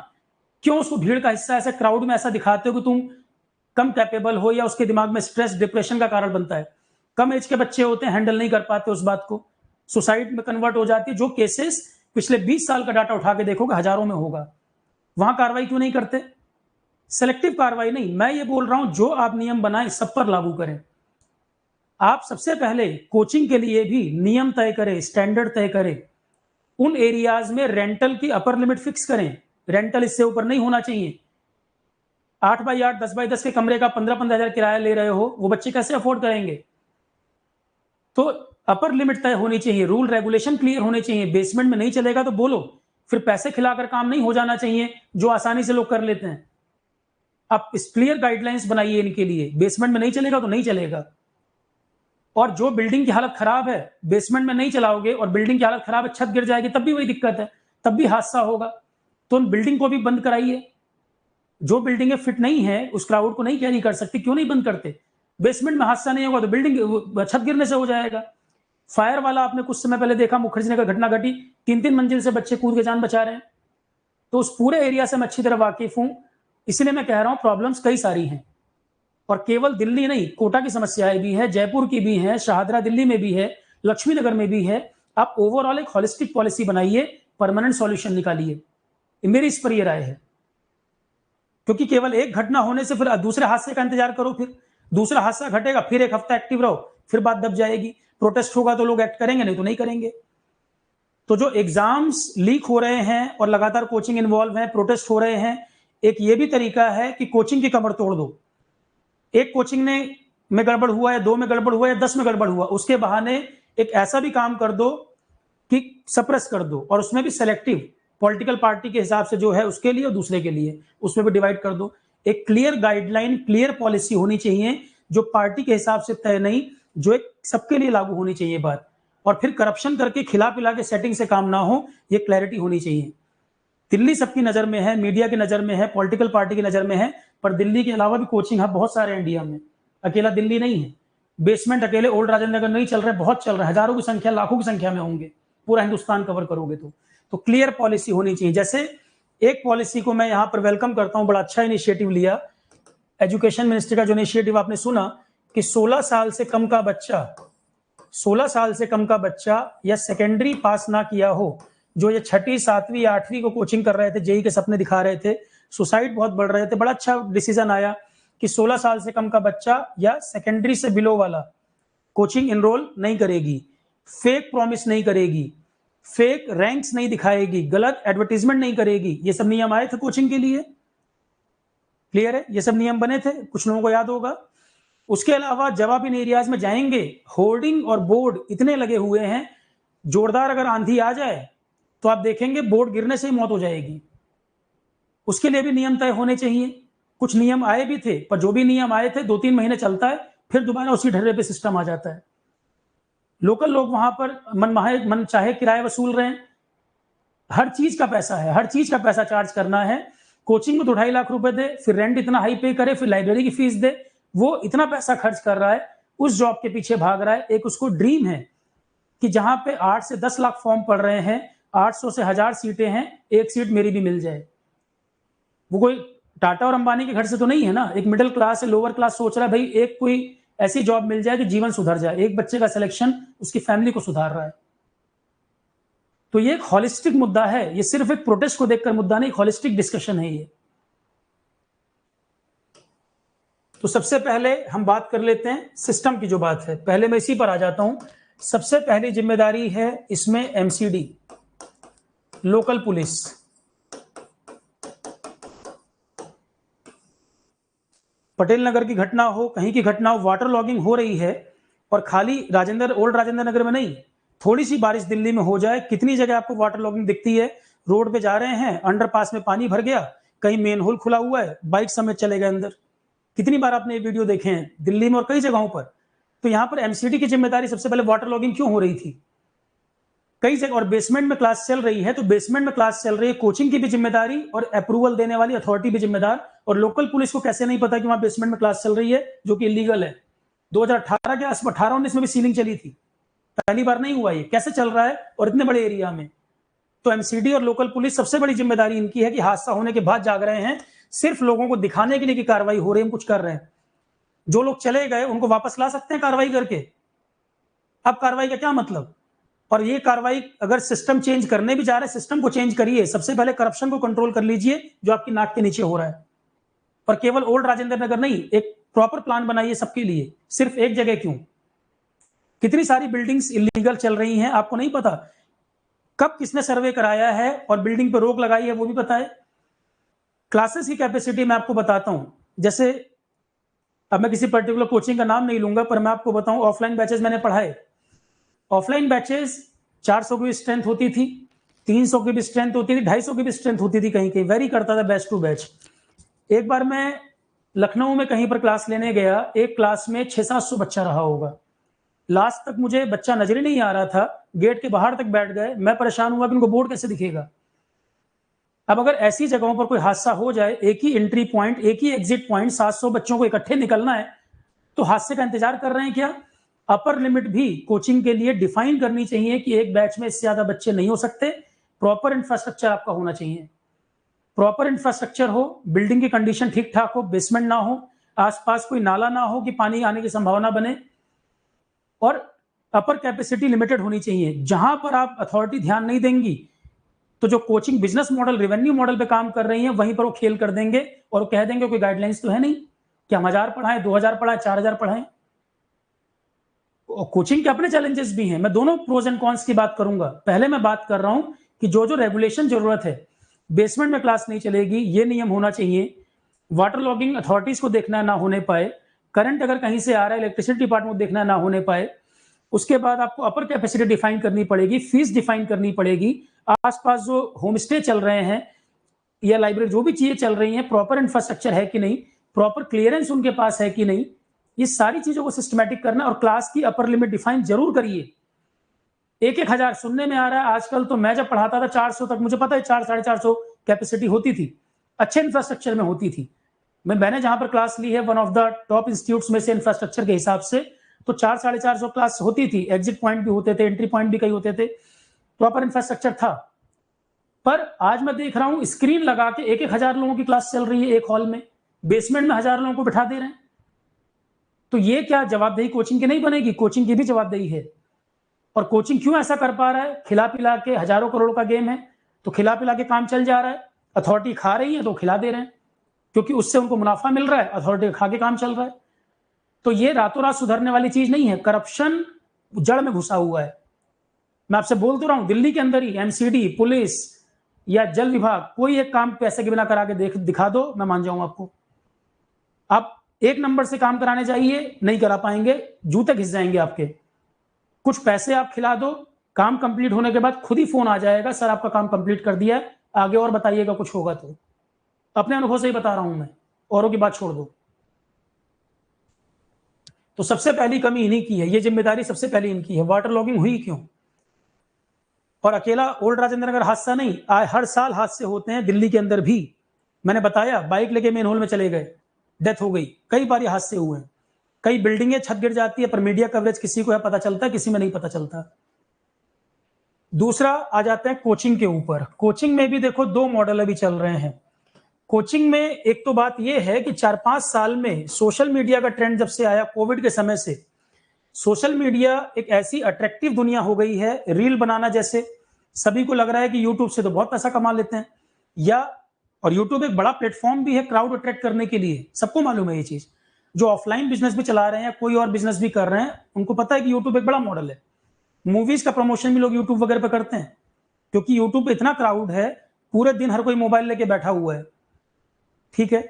क्यों उसको भीड़ का हिस्सा, ऐसे क्राउड में ऐसा दिखाते हो कि तुम कम कैपेबल हो, या उसके दिमाग में स्ट्रेस डिप्रेशन का कारण बनता है। कम एज के बच्चे होते हैं, हैंडल नहीं कर पाते उस बात को, सुसाइड में कन्वर्ट हो जाती है। जो केसेस पिछले 20 साल का डाटा उठा के देखोगे हजारों में होगा। वहां कार्रवाई क्यों नहीं करते? सेलेक्टिव कार्रवाई नहीं, मैं ये बोल रहा हूं जो आप नियम बनाएं सब पर लागू करें। आप सबसे पहले कोचिंग के लिए भी नियम तय करें, स्टैंडर्ड तय करें। उन एरियाज में रेंटल की अपर लिमिट फिक्स करें, रेंटल इससे ऊपर नहीं होना चाहिए। 8x8 10x10 के कमरे का 15-15 हजार किराया ले रहे हो, वो बच्चे कैसे अफोर्ड करेंगे? तो अपर लिमिट तय होनी चाहिए, रूल रेगुलेशन क्लियर होने चाहिए। बेसमेंट में नहीं चलेगा तो बोलो, फिर पैसे खिलाकर काम नहीं हो जाना चाहिए जो आसानी से लोग कर लेते हैं। आप क्लियर गाइडलाइंस बनाइए इनके लिए, बेसमेंट में नहीं चलेगा तो नहीं चलेगा। और जो बिल्डिंग की हालत खराब है, बेसमेंट में नहीं चलाओगे और बिल्डिंग की हालत खराब है, छत गिर जाएगी, तब भी वही दिक्कत है, तब भी हादसा होगा। तो उन बिल्डिंग को भी बंद कराइए। जो बिल्डिंगें फिट नहीं है, उस क्राउड को नहीं कैरी कर सकती, क्यों नहीं बंद करते? बेसमेंट में हादसा नहीं होगा तो बिल्डिंग छत गिरने से हो जाएगा। फायर वाला आपने कुछ समय पहले देखा, मुखर्जी नगर घटना घटी, 3-3 मंजिल से बच्चे कूद के जान बचा रहे हैं। तो उस पूरे एरिया से मैं अच्छी तरह वाकिफ हूं, इसलिए मैं कह रहा हूं प्रॉब्लम्स कई सारी हैं। और केवल दिल्ली नहीं, कोटा की समस्याएं भी है, जयपुर की भी है, शाहदरा दिल्ली में भी है, लक्ष्मी नगर में भी है। आप ओवरऑल एक होलिस्टिक पॉलिसी बनाइए, परमानेंट सॉल्यूशन निकालिए, मेरी इस पर यह राय है। क्योंकि केवल एक घटना होने से फिर दूसरे हादसे का इंतजार करो, फिर दूसरा हादसा घटेगा, फिर एक हफ्ता एक्टिव रहो, फिर बात दब जाएगी। प्रोटेस्ट होगा तो लोग एक्ट करेंगे, नहीं तो नहीं करेंगे। तो जो एग्जाम्स लीक हो रहे हैं और लगातार कोचिंग इन्वॉल्व है, प्रोटेस्ट हो रहे हैं, एक ये भी तरीका है कि कोचिंग की कमर तोड़ दो। एक कोचिंग में गड़बड़ हुआ या 2 में गड़बड़ हुआ या 10 में गड़बड़ हुआ, उसके बहाने एक ऐसा भी काम कर दो कि सप्रेस कर दो, और उसमें भी सेलेक्टिव, पॉलिटिकल पार्टी के हिसाब से जो है उसके लिए और दूसरे के लिए, उसमें भी डिवाइड कर दो। एक क्लियर गाइडलाइन, क्लियर पॉलिसी होनी चाहिए जो पार्टी के हिसाब से तय नहीं, जो एक सबके लिए लागू होनी चाहिए बात। और फिर करप्शन करके खिला पिला के सेटिंग से काम ना हो, ये क्लैरिटी होनी चाहिए। दिल्ली सबकी नजर में है, मीडिया की नजर में है, पॉलिटिकल पार्टी की नजर में है, पर दिल्ली के अलावा भी कोचिंग हब बहुत सारे इंडिया में, अकेला दिल्ली नहीं है। बेसमेंट अकेले ओल्ड राजेंद्र नगर नहीं चल रहे, बहुत चल रहे हैं, हजारों की संख्या, लाखों की संख्या में होंगे, पूरा हिंदुस्तान कवर करोगे तो क्लियर पॉलिसी होनी चाहिए। जैसे एक पॉलिसी को मैं यहां पर वेलकम करता हूं, बड़ा अच्छा इनिशिएटिव लिया एजुकेशन मिनिस्ट्री का, जो इनिशिएटिव आपने सुना कि 16 साल से कम का बच्चा, 16 साल से कम का बच्चा या सेकेंडरी पास ना किया हो, जो ये 6वीं 7वीं 8वीं को कोचिंग कर रहे थे, जेई के सपने दिखा रहे थे, सुसाइड बहुत बढ़ रहे थे, बड़ा अच्छा डिसीजन आया कि 16 साल से कम का बच्चा या सेकेंडरी से बिलो वाला कोचिंग एनरोल नहीं करेगी, फेक प्रॉमिस नहीं करेगी, फेक रैंक्स नहीं दिखाएगी, गलत एडवर्टीजमेंट नहीं करेगी। ये सब नियम आए थे कोचिंग के लिए, क्लियर है, ये सब नियम बने थे, कुछ लोगों को याद होगा। उसके अलावा जब आप इन एरियाज में जाएंगे, होर्डिंग और बोर्ड इतने लगे हुए हैं, जोरदार अगर आंधी आ जाए तो आप देखेंगे बोर्ड गिरने से ही मौत हो जाएगी। उसके लिए भी नियम तय होने चाहिए। कुछ नियम आए भी थे, पर जो भी नियम आए थे 2-3 महीने चलता है, फिर दोबारा उसी ढर्रे पे सिस्टम आ जाता है। लोकल लोग वहां पर मन चाहे किराया वसूल रहे हैं, हर चीज का पैसा है, हर चीज का पैसा चार्ज करना है। कोचिंग में तो 2.5 लाख रुपए दे, फिर रेंट इतना हाई पे करे, फिर लाइब्रेरी की फीस दे, वो इतना पैसा खर्च कर रहा है, उस जॉब के पीछे भाग रहा है। एक उसको ड्रीम है कि जहां पे 8 से 10 लाख फॉर्म पड़ रहे हैं, 800 से 1000 सीटें हैं, एक सीट मेरी भी मिल जाए। वो कोई टाटा और अंबानी के घर से तो नहीं है ना, एक मिडिल क्लास है, लोअर क्लास सोच रहा है भाई एक कोई ऐसी जॉब मिल जाए कि जीवन सुधर जाए। एक बच्चे का सिलेक्शन उसकी फैमिली को सुधार रहा है। तो ये एक हॉलिस्टिक मुद्दा है, ये सिर्फ एक प्रोटेस्ट को देखकर मुद्दा नहीं, हॉलिस्टिक डिस्कशन है ये। तो सबसे पहले हम बात कर लेते हैं सिस्टम की, जो बात है पहले मैं इसी पर आ जाता हूं। सबसे पहली जिम्मेदारी है इसमें MCD, local police. Patel Nagar की घटना हो, कहीं की घटना हो, वाटर लॉगिंग हो रही है, और खाली ओल्ड राजेंद्र नगर में नहीं, थोड़ी सी बारिश दिल्ली में हो जाए, कितनी जगह आपको वाटर लॉगिंग दिखती है। रोड पे जा रहे हैं, अंडरपास में पानी भर गया, कहीं मेन होल खुला हुआ है, बाइक समेत चले गए अंदर। कितनी बार आपने ये वीडियो देखे हैं दिल्ली में और कई जगहों पर। तो यहां पर एमसीडी की जिम्मेदारी, सबसे पहले वाटर लॉगिंग क्यों हो रही थी कई जगह, और बेसमेंट में क्लास चल रही है, तो बेसमेंट में क्लास चल रही है, कोचिंग की भी जिम्मेदारी और अप्रूवल देने वाली अथॉरिटी भी जिम्मेदार। और लोकल पुलिस को कैसे नहीं पता कि वहां बेसमेंट में क्लास चल रही है, जो कि इलीगल है। 2018 के आसपास 18-19 में भी सीलिंग चली थी, पहली बार नहीं हुआ। ये कैसे चल रहा है और इतने बड़े एरिया में। तो एमसीडी और लोकल पुलिस सबसे बड़ी जिम्मेदारी इनकी है कि हादसा होने के बाद जाग रहे हैं, सिर्फ लोगों को दिखाने के लिए कि कार्रवाई हो रही है, हम कुछ कर रहे हैं। जो लोग चले गए उनको वापस ला सकते हैं कार्रवाई करके। अब कार्रवाई का क्या मतलब। और ये कार्रवाई अगर सिस्टम चेंज करने भी जा रहे हैं, सिस्टम को चेंज करिए, सबसे पहले करप्शन को कंट्रोल कर लीजिए जो आपकी नाक के नीचे हो रहा है। और केवल ओल्ड राजेंद्र नगर नहीं, एक प्रॉपर प्लान बनाइए सबके लिए, सिर्फ एक जगह क्यों। कितनी सारी बिल्डिंग्स इलीगल चल रही हैं, आपको नहीं पता कब किसने सर्वे कराया है और बिल्डिंग पर रोक लगाई है, वो भी पता है। क्लासेस की कैपेसिटी मैं आपको बताता हूं। जैसे अब मैं किसी पर्टिकुलर कोचिंग का नाम नहीं लूंगा, पर मैं आपको बताऊं, ऑफलाइन बैचेस मैंने पढ़ाए। ऑफलाइन बैचेस 400 की भी स्ट्रेंथ होती थी, 300 की भी स्ट्रेंथ होती थी, 250 की भी स्ट्रेंथ होती थी, कहीं कहीं वेरी करता था बैच टू बैच। एक बार मैं लखनऊ में कहीं पर क्लास लेने गया, एक क्लास में 600-700 बच्चा रहा होगा। लास्ट तक मुझे बच्चा नजर ही नहीं आ रहा था, गेट के बाहर तक बैठ गए। मैं परेशान हुआ कि उनको बोर्ड कैसे दिखेगा। अब अगर ऐसी जगहों पर कोई हादसा हो जाए, एक ही एंट्री पॉइंट, एक ही एग्जिट पॉइंट, 700 बच्चों को इकट्ठे निकलना है, तो हादसे का इंतजार कर रहे हैं क्या। अपर लिमिट भी कोचिंग के लिए डिफाइन करनी चाहिए कि एक बैच में इससे ज्यादा बच्चे नहीं हो सकते। प्रॉपर इंफ्रास्ट्रक्चर आपका होना चाहिए, प्रॉपर इंफ्रास्ट्रक्चर हो, बिल्डिंग की कंडीशन ठीक ठाक हो, बेसमेंट ना हो, आसपास कोई नाला ना हो कि पानी आने की संभावना बने, और अपर कैपेसिटी लिमिटेड होनी चाहिए। जहां पर आप अथॉरिटी ध्यान नहीं देंगी, तो जो coaching business model, revenue model पे काम कर रही है, वहीं पर वो खेल कर देंगे और कह देंगे कोई गाइडलाइंस तो है नहीं कि हम 1000 पढ़ाएं, 2000 पढ़ाएं, 4000 पढ़ाएं। कोचिंग के अपने चैलेंजेस भी हैं, मैं दोनों प्रोज एंड कॉन्स की बात करूंगा। पहले मैं बात कर रहा हूं कि जो जो रेगुलेशन जरूरत है, बेसमेंट में क्लास नहीं चलेगी, ये नियम होना चाहिए। वाटर लॉगिंग अथॉरिटीज को देखना ना होने पाए, करंट अगर कहीं से आ रहा है इलेक्ट्रिसिटी डिपार्टमेंट को देखना ना होने पाए। उसके बाद आपको अपर कैपेसिटी डिफाइन करनी पड़ेगी, फीस डिफाइन करनी पड़ेगी। आसपास जो होम स्टे चल रहे हैं या लाइब्रेरी, जो भी चीजें चल रही हैं, प्रॉपर इंफ्रास्ट्रक्चर है कि नहीं, प्रॉपर क्लियरेंस उनके पास है कि नहीं, ये सारी चीजों को सिस्टमैटिक करना। और क्लास की अपर लिमिट डिफाइन जरूर करिए। 1,000 सुनने में आ रहा है आजकल, तो मैं जब पढ़ाता था 400 तक, मुझे पता है 400-450 कैपेसिटी होती थी, अच्छे इंफ्रास्ट्रक्चर में होती थी। मैंने जहां पर क्लास ली है one of the top institutes में से इंफ्रास्ट्रक्चर के हिसाब से, तो 400-450 क्लास होती थी। एग्जिट पॉइंट भी होते थे, एंट्री पॉइंट भी कई होते थे, प्रॉपर इंफ्रास्ट्रक्चर था। पर आज मैं देख रहा हूं स्क्रीन लगा के 1,000 लोगों की क्लास चल रही है एक हॉल में, बेसमेंट में 1,000 लोगों को बिठा दे रहे हैं। तो ये क्या जवाबदेही कोचिंग की नहीं बनेगी? कोचिंग की भी जवाबदेही है। और कोचिंग क्यों ऐसा कर पा रहा है? खिला पिला के, हजारों करोड़ का गेम है, तो खिला पिला के काम चल जा रहा है। अथॉरिटी खा रही है तो खिला दे रहे हैं, क्योंकि उससे उनको मुनाफा मिल रहा है, अथॉरिटी खा के काम चल रहा है। तो ये रातों रात सुधरने वाली चीज नहीं है। करप्शन जड़ में घुसा हुआ है। मैं आपसे बोल तो रहा हूं, दिल्ली के अंदर ही एमसीडी, पुलिस या जल विभाग, कोई एक काम पैसे के बिना करा के दिखा दो, मैं मान जाऊं आपको। आप एक नंबर से काम कराने जाइए, नहीं करा पाएंगे, जूते घिस जाएंगे आपके। कुछ पैसे आप खिला दो, काम कंप्लीट होने के बाद खुद ही फोन आ जाएगा, सर आपका काम कंप्लीट कर दिया है, आगे और बताइएगा कुछ होगा तो। अपने अनुभव से ही बता रहा हूं मैं, औरों की बात छोड़ दो। तो सबसे पहली कमी इन्हीं की है, ये जिम्मेदारी सबसे पहले इनकी है। वाटर लॉगिंग हुई क्यों? और अकेला ओल्ड राजेंद्र नगर हादसा नहीं, हर साल हादसे होते हैं दिल्ली के अंदर भी। मैंने बताया, बाइक लेके मेन होल में चले गए, डेथ हो गई, कई बार ये हादसे हुए हैं। कई बिल्डिंगें छत गिर जाती है, पर मीडिया कवरेज किसी को है पता चलता है, किसी में नहीं पता चलता। दूसरा आ जाते हैं कोचिंग के ऊपर। कोचिंग में भी देखो दो मॉडल अभी चल रहे हैं। कोचिंग में एक तो बात यह है कि 4-5 साल में सोशल मीडिया का ट्रेंड जब से आया, कोविड के समय से सोशल मीडिया एक ऐसी अट्रैक्टिव दुनिया हो गई है। रील बनाना, जैसे सभी को लग रहा है कि यूट्यूब से तो बहुत पैसा कमा लेते हैं, या और यूट्यूब एक बड़ा प्लेटफॉर्म भी है क्राउड अट्रैक्ट करने के लिए, सबको मालूम है ये चीज। जो ऑफलाइन बिजनेस भी चला रहे हैं, कोई और बिजनेस भी कर रहे हैं, उनको पता है कि यूट्यूब एक बड़ा मॉडल है। मूवीज का प्रमोशन भी लोग यूट्यूब वगैरह पे करते हैं, क्योंकि यूट्यूब पे इतना क्राउड है, पूरे दिन हर कोई मोबाइल लेके बैठा हुआ है। ठीक है,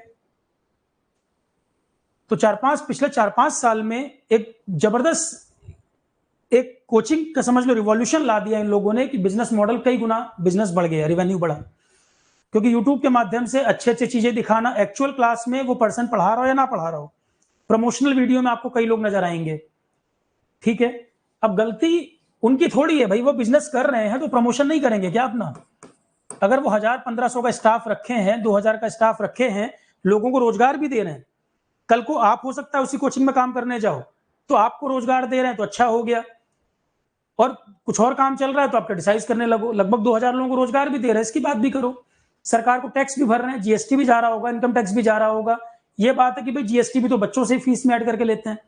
तो पिछले 4-5 साल में एक जबरदस्त एक कोचिंग का समझ लो रिवॉल्यूशन ला दिया इन लोगों ने, कि बिजनेस मॉडल कई गुना बिजनेस बढ़ गया, रेवेन्यू बढ़ा। क्योंकि यूट्यूब के माध्यम से अच्छे अच्छे चीजें दिखाना, एक्चुअल क्लास में वो पर्सन पढ़ा रहा हो या ना पढ़ा रहा हो, प्रमोशनल वीडियो में आपको कई लोग नजर आएंगे। ठीक है, अब गलती उनकी थोड़ी है भाई, वो बिजनेस कर रहे हैं तो प्रमोशन नहीं करेंगे क्या अपना? अगर वो 1,000-1,500 का स्टाफ रखे हैं, 2,000 का स्टाफ रखे हैं, लोगों को रोजगार भी दे रहे हैं, कल को आप हो सकता है उसी कोचिंग में काम करने जाओ, तो आपको रोजगार दे रहे हैं तो अच्छा हो गया। और कुछ और काम चल रहा है तो आप क्रिटिसाइज करने लगो। लगभग 2,000 लोगों को रोजगार भी दे रहे हैं, इसकी बात भी करो। सरकार को टैक्स भी भर रहे हैं, जीएसटी भी जा रहा होगा, इनकम टैक्स भी जा रहा होगा। ये बात है कि भाई जीएसटी भी तो बच्चों से फीस में ऐड करके लेते हैं,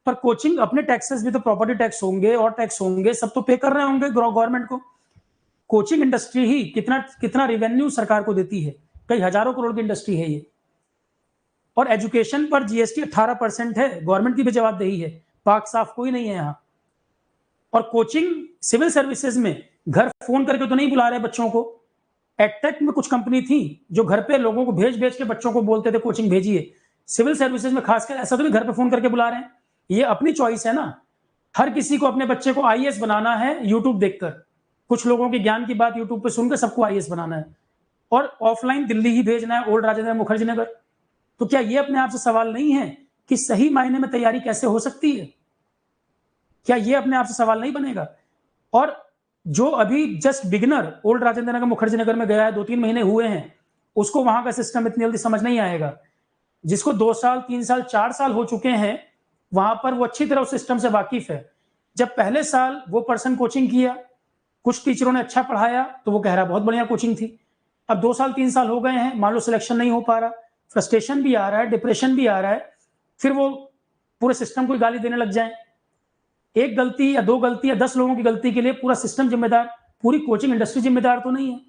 पर कोचिंग अपने टैक्सेस भी तो, प्रॉपर्टी टैक्स होंगे और टैक्स होंगे, सब तो पे कर रहे होंगे गवर्नमेंट को। कोचिंग इंडस्ट्री ही कितना कितना रेवेन्यू सरकार को देती है, कई हजारों करोड़ की इंडस्ट्री है ये। और एजुकेशन पर जीएसटी 18% है, गवर्नमेंट की भी जवाबदेही है, पाक साफ कोई नहीं है यहां। और कोचिंग सिविल सर्विसेज में घर फोन करके तो नहीं बुला रहे बच्चों को। एडटेक में कुछ कंपनी थी जो घर पे लोगों को भेज भेज के बच्चों को बोलते थे कोचिंग भेजिए। सिविल सर्विसेज में खासकर ऐसा तो भी घर पे फोन करके बुला रहे हैं, ये अपनी चॉइस है ना। हर किसी को अपने बच्चे को आईएएस बनाना है यूट्यूब देखकर, कुछ लोगों के ज्ञान की बात यूट्यूब पे सुनकर सबको आईएएस बनाना है, और ऑफलाइन दिल्ली ही भेजना है, ओल्ड राजेंद्र मुखर्जी नगर। तो क्या ये अपने आप से सवाल नहीं है कि सही मायने में तैयारी कैसे हो सकती है? क्या ये अपने आप से सवाल नहीं बनेगा? और जो अभी just beginner old Rajendra Nagar Mukherjee Nagar में गया है, 2-3 महीने हुए हैं, उसको वहां का सिस्टम इतनी जल्दी समझ नहीं आएगा। जिसको 2 साल, 3 साल, 4 साल हो चुके हैं, वहां पर वो अच्छी तरह उस सिस्टम से वाकिफ है। जब पहले साल वो पर्सन कोचिंग किया, कुछ टीचरों ने अच्छा पढ़ाया तो वो कह रहा बहुत बढ़िया कोचिंग थी। अब 2 साल 3 साल हो गए हैं, मान लो सिलेक्शन नहीं हो पा रहा, फ्रस्ट्रेशन भी आ रहा है, डिप्रेशन भी आ रहा है, फिर वो पूरे सिस्टम को गाली देने लग जाए। एक गलती या 2 गलती या 10 लोगों की गलती के लिए पूरा सिस्टम जिम्मेदार, पूरी कोचिंग इंडस्ट्री जिम्मेदार तो नहीं है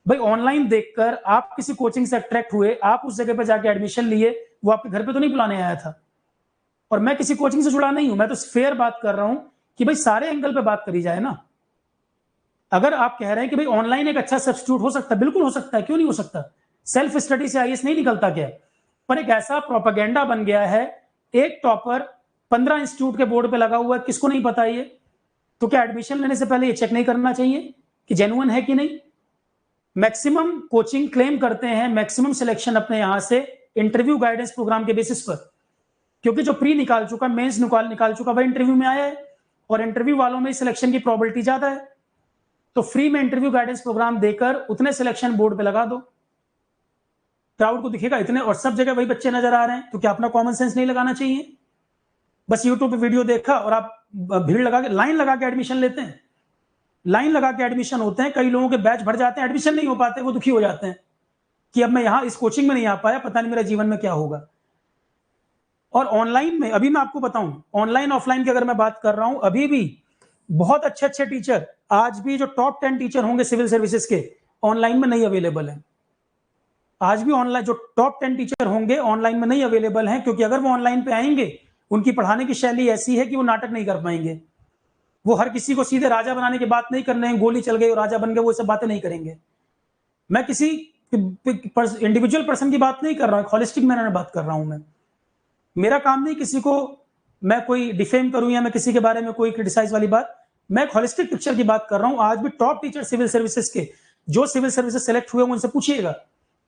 भाई। ऑनलाइन देखकर आप किसी कोचिंग से अट्रैक्ट हुए, आप उस जगह पर जाके एडमिशन लिए, वो आपके घर पे तो नहीं बुलाने आया था। और मैं किसी कोचिंग से जुड़ा नहीं हूं, मैं तो फेयर बात कर रहा हूं कि भाई सारे एंगल पे बात करी जाए ना। अगर आप कह रहे हैं कि भाई ऑनलाइन एक अच्छा सब्स्टिट्यूट हो सकता है, बिल्कुल हो सकता है, क्यों नहीं हो सकता। सेल्फ स्टडी से आईएएस नहीं निकलता क्या। पर एक ऐसा प्रोपेगेंडा बन गया है, एक टॉपर 15 इंस्टीट्यूट के बोर्ड पे लगा हुआ है, किसको नहीं पता ये। तो क्या एडमिशन लेने से पहले ये चेक नहीं करना चाहिए कि जेन्युइन है कि नहीं। मैक्सिमम कोचिंग क्लेम करते हैं मैक्सिमम सिलेक्शन अपने यहां से इंटरव्यू गाइडेंस प्रोग्राम के बेसिस पर, क्योंकि जो प्री निकाल चुका, मेंस निकाल चुका, वह इंटरव्यू में आया है और इंटरव्यू वालों में सिलेक्शन की प्रोबेबिलिटी ज्यादा है। तो फ्री में इंटरव्यू गाइडेंस प्रोग्राम देकर उतने सिलेक्शन बोर्ड पे लगा दो, क्राउड को दिखेगा इतने, और सब जगह वही बच्चे नजर आ रहे हैं, तो क्या अपना कॉमन सेंस नहीं लगाना चाहिए। बस यूट्यूब पे वीडियो देखा और आप भीड़ लगा के, लाइन लगा के एडमिशन लेते हैं, लाइन लगा के एडमिशन होते हैं, कई लोगों के बैच भर जाते हैं, एडमिशन नहीं हो पाते, वो दुखी हो जाते हैं कि अब मैं यहां इस कोचिंग में नहीं आ पाया, पता नहीं मेरा जीवन में क्या होगा। और ऑनलाइन में अभी मैं आपको बताऊं, ऑनलाइन ऑफलाइन की अगर मैं बात कर रहा हूं, अभी भी बहुत अच्छे अच्छे टीचर, आज भी जो टॉप 10 टीचर होंगे सिविल सर्विसेज के, ऑनलाइन में नहीं अवेलेबल है। आज भी ऑनलाइन जो टॉप 10 टीचर होंगे ऑनलाइन में नहीं अवेलेबल हैं, क्योंकि अगर वो ऑनलाइन पे आएंगे, उनकी पढ़ाने की शैली ऐसी है कि वो नाटक नहीं कर पाएंगे। वो हर किसी को सीधे राजा बनाने की बात नहीं कर रहे हैं, गोली चल गई और राजा बन गए, वो सब बातें नहीं करेंगे। मैं किसी इंडिविजुअल पर्सन की बात नहीं कर रहा हूं, हॉलिस्टिक मैनर में बात कर रहा हूं। मैं, मेरा काम नहीं किसी को मैं कोई डिफेम करूं या मैं किसी के बारे में कोई क्रिटिसाइज वाली बात, मैं एक हॉलिस्टिक पिक्चर की बात कर रहा हूं। आज भी टॉप टीचर सिविल सर्विसेज के, जो सिविल सर्विसेज सेलेक्ट हुए उनसे पूछिएगा,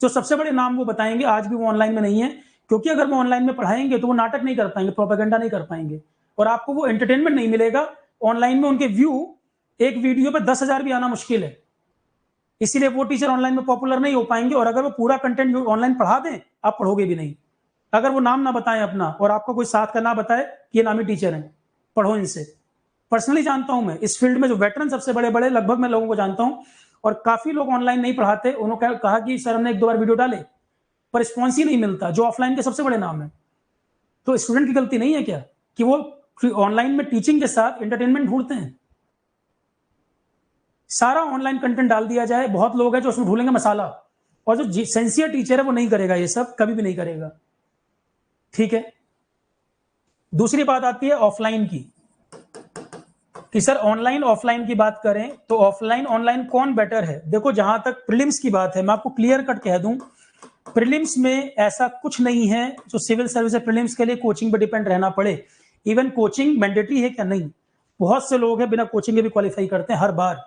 जो सबसे बड़े नाम वो बताएंगे, आज भी वो ऑनलाइन में नहीं है, क्योंकि अगर वो ऑनलाइन में पढ़ाएंगे तो वो नाटक नहीं कर पाएंगे, प्रोपेगेंडा नहीं कर पाएंगे, और आपको वो एंटरटेनमेंट नहीं मिलेगा। ऑनलाइन में उनके व्यू एक वीडियो पे 10,000 भी आना मुश्किल है, इसीलिए वो टीचर ऑनलाइन में पॉपुलर नहीं हो पाएंगे। और अगर वो पूरा कंटेंट ऑनलाइन पढ़ा दें, आप पढ़ोगे भी नहीं। अगर वो नाम ना बताएं अपना और आपको कोई साथ का ना बताए कि ये नामी टीचर हैं, पढ़ो इनसे। पर्सनली जानता हूं मैं इस फील्ड में जो वेटरन सबसे बड़े बड़े, लगभग मैं लोगों को जानता हूं, और काफी लोग ऑनलाइन नहीं पढ़ाते। उन्होंने कहा कि सर हमने 1-2 बार वीडियो डाले पर रिस्पॉन्स ही नहीं मिलता, जो ऑफलाइन के सबसे बड़े नाम है। तो स्टूडेंट की गलती नहीं है क्या कि वो ऑनलाइन में टीचिंग के साथ एंटरटेनमेंट ढूंढते हैं। सारा ऑनलाइन कंटेंट डाल दिया जाए, बहुत लोग हैं जो उसमें ढूंढेंगे मसाला, और जो सेंसियर टीचर है वो नहीं करेगा, ये सब कभी भी नहीं करेगा। ठीक है, दूसरी बात आती है ऑफलाइन की, कि सर ऑनलाइन ऑफलाइन की बात करें तो ऑफलाइन ऑनलाइन कौन बेटर है। देखो, जहां तक प्रीलिम्स की बात है, मैं आपको क्लियर कट कह दूं, प्रीलिम्स में ऐसा कुछ नहीं है जो सिविल सर्विस प्रीलिम्स के लिए कोचिंग पर डिपेंड रहना पड़े। इवन कोचिंग मैंडेटरी है क्या, नहीं। बहुत से लोग हैं बिना कोचिंग के भी क्वालिफाई करते हैं हर बार।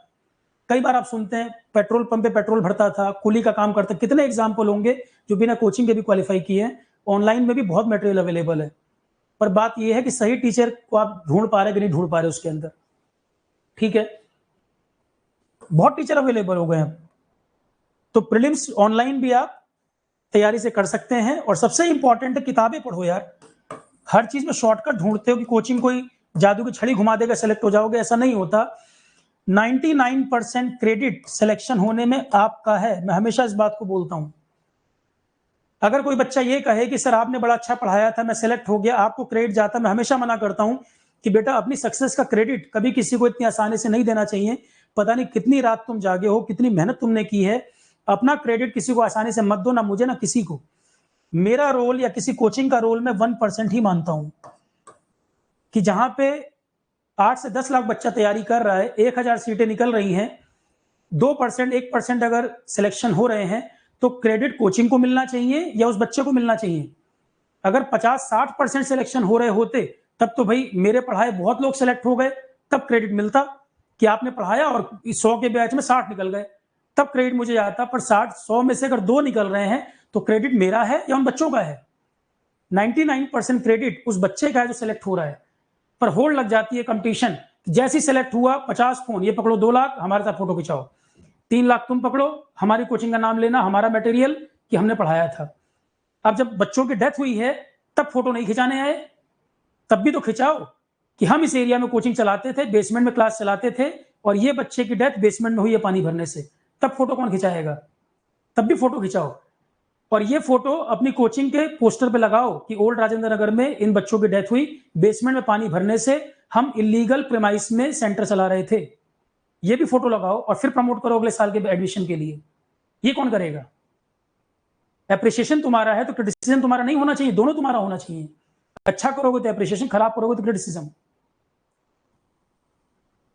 कई बार आप सुनते हैं पेट्रोल पंप पे पेट्रोल भरता था, कुली का काम करता, कितने एग्जाम्पल होंगे जो बिना कोचिंग के भी क्वालिफाई किए हैं। ऑनलाइन में भी बहुत मटेरियल अवेलेबल है, पर बात यह है कि सही टीचर को आप ढूंढ पा रहे कि नहीं ढूंढ पा रहे उसके अंदर। ठीक है, बहुत टीचर अवेलेबल हो गए हैं, तो प्रीलिम्स ऑनलाइन भी आप तैयारी से कर सकते हैं। और सबसे इंपॉर्टेंट है किताबें पढ़ो यार। हर चीज में शॉर्टकट ढूंढते हो कि कोचिंग कोई जादू की छड़ी घुमा देगा सेलेक्ट हो जाओगे, ऐसा नहीं होता। 99% क्रेडिट सिलेक्शन होने में आपका है, मैं हमेशा इस बात को बोलता हूं। अगर कोई बच्चा ये कहे कि सर आपने बड़ा अच्छा पढ़ाया था, मैं सेलेक्ट हो गया, आपको क्रेडिट जाता, मैं हमेशा मना करता हूं कि बेटा अपनी सक्सेस का क्रेडिट कभी किसी को इतनी आसानी से नहीं देना चाहिए। पता नहीं कितनी रात तुम जागे हो, कितनी मेहनत तुमने की है, अपना क्रेडिट किसी को आसानी से मत दो, ना मुझे ना किसी को। मेरा रोल या किसी कोचिंग का रोल मैं 1% ही मानता हूं, कि जहां पे 8 से 10 लाख बच्चा तैयारी कर रहा है, 1000 सीटें निकल रही हैं, 2%, 1% अगर सिलेक्शन हो रहे हैं, तो क्रेडिट कोचिंग को मिलना चाहिए या उस बच्चे को मिलना चाहिए। अगर 50-60% सिलेक्शन हो रहे होते, तब तो भाई मेरे पढ़ाए बहुत लोग सिलेक्ट हो गए, तब क्रेडिट मिलता कि आपने पढ़ाया और 100 के बैच में 60 निकल गए, तब क्रेडिट मुझे आता। पर 100 में से अगर 2 निकल रहे हैं, तो क्रेडिट मेरा है या उन बच्चों का है। 99% क्रेडिट उस बच्चे का है जो सिलेक्ट हो रहा है। पर होड़ लग जाती है कंपटीशन, जैसे सिलेक्ट हुआ 50 फोन, ये पकड़ो 2 लाख हमारे साथ फोटो खिंचाओ, 3 लाख तुम पकड़ो, हमारी कोचिंग का नाम लेना, हमारा मटेरियल कि हमने पढ़ाया था। अब जब बच्चों की डेथ हुई है, तब फोटो नहीं खिंचाने आए, तब भी तो खिंचाओ कि हम इस एरिया में कोचिंग चलाते थे, बेसमेंट में क्लास चलाते थे, और ये बच्चे की डेथ बेसमेंट में हुई है पानी भरने से, तब फोटो कौन खिंचाएगा। तब भी फोटो खिंचाओ, और ये फोटो अपनी कोचिंग के पोस्टर पे लगाओ कि ओल्ड राजेंद्र नगर में इन बच्चों की डेथ हुई बेसमेंट में पानी भरने से, हम इलीगल प्रेमाइस में सेंटर चला रहे थे। ये भी फोटो लगाओ और फिर प्रमोट करो अगले साल के एडमिशन के लिए। ये कौन करेगा। एप्रिसिएशन तुम्हारा है तो क्रिटिसिज्म तुम्हारा नहीं होना चाहिए, दोनों तुम्हारा होना चाहिए। अच्छा करोगे तो एप्रिसिएशन, खराब करोगे तो क्रिटिसिज्म।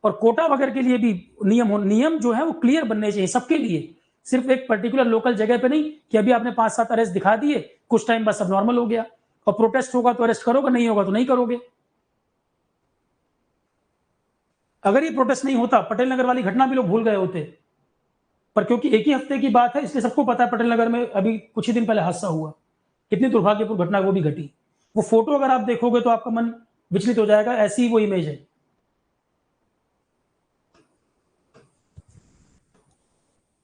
और कोटा वगैरह के लिए भी नियम जो है वो क्लियर बनने चाहिए सबके लिए, सिर्फ एक पर्टिकुलर लोकल जगह पे नहीं कि अभी आपने 5-7 अरेस्ट दिखा दिए, कुछ टाइम बाद सब नॉर्मल हो गया, और प्रोटेस्ट होगा तो अरेस्ट करोगे, नहीं होगा तो नहीं करोगे। अगर ये प्रोटेस्ट नहीं होता, पटेल नगर वाली घटना भी लोग भूल गए होते, पर क्योंकि एक ही हफ्ते की बात है इसलिए सबको पता है पटेल नगर में अभी कुछ ही दिन पहले हादसा हुआ, कितनी दुर्भाग्यपूर्ण घटना वो भी घटी। वो फोटो अगर आप देखोगे तो आपका मन विचलित हो जाएगा, ऐसी वो इमेज है।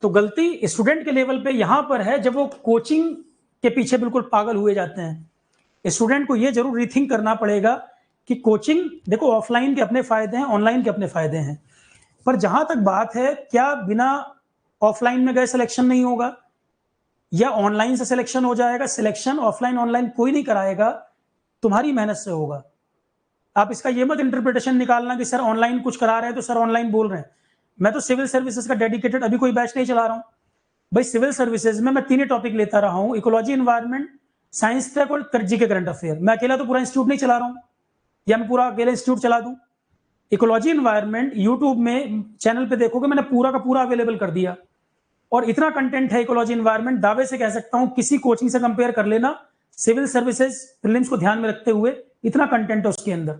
तो गलती स्टूडेंट के लेवल पे यहां पर है जब वो कोचिंग के पीछे बिल्कुल पागल हुए जाते हैं। स्टूडेंट को ये जरूर रीथिंक करना पड़ेगा कि कोचिंग, देखो ऑफलाइन के अपने फायदे हैं, ऑनलाइन के अपने फायदे हैं, पर जहां तक बात है क्या बिना ऑफलाइन में गए सिलेक्शन नहीं होगा या ऑनलाइन से सिलेक्शन हो जाएगा? सिलेक्शन ऑफलाइन ऑनलाइन कोई नहीं कराएगा, तुम्हारी मेहनत से होगा। आप इसका ये मत इंटरप्रिटेशन निकालना कि सर ऑनलाइन कुछ करा रहे हैं तो सर ऑनलाइन बोल रहे हैं। मैं तो सिविल सर्विसेज का डेडिकेटेड अभी कोई बैच नहीं चला रहा हूं भाई। सिविल सर्विसेज में मैं 3 टॉपिक लेता रहा हूं, इकोलॉजी, एनवायरमेंट, साइंस ट्रैक और जी के करंट अफेयर। मैं अकेला तो पूरा इंस्टीट्यूट नहीं चला रहा हूं, या मैं पूरा अकेला इंस्टीट्यूट चला दूं? इकोलॉजी एनवायरमेंट यूट्यूब में चैनल पे देखोगे मैंने पूरा का पूरा अवेलेबल कर दिया, और इतना कंटेंट है इकोलॉजी एनवायरमेंट, दावे से कह सकता हूं किसी कोचिंग से कंपेयर कर लेना, सिविल सर्विसेज प्रीलिम्स को ध्यान में रखते हुए इतना कंटेंट है उसके अंदर।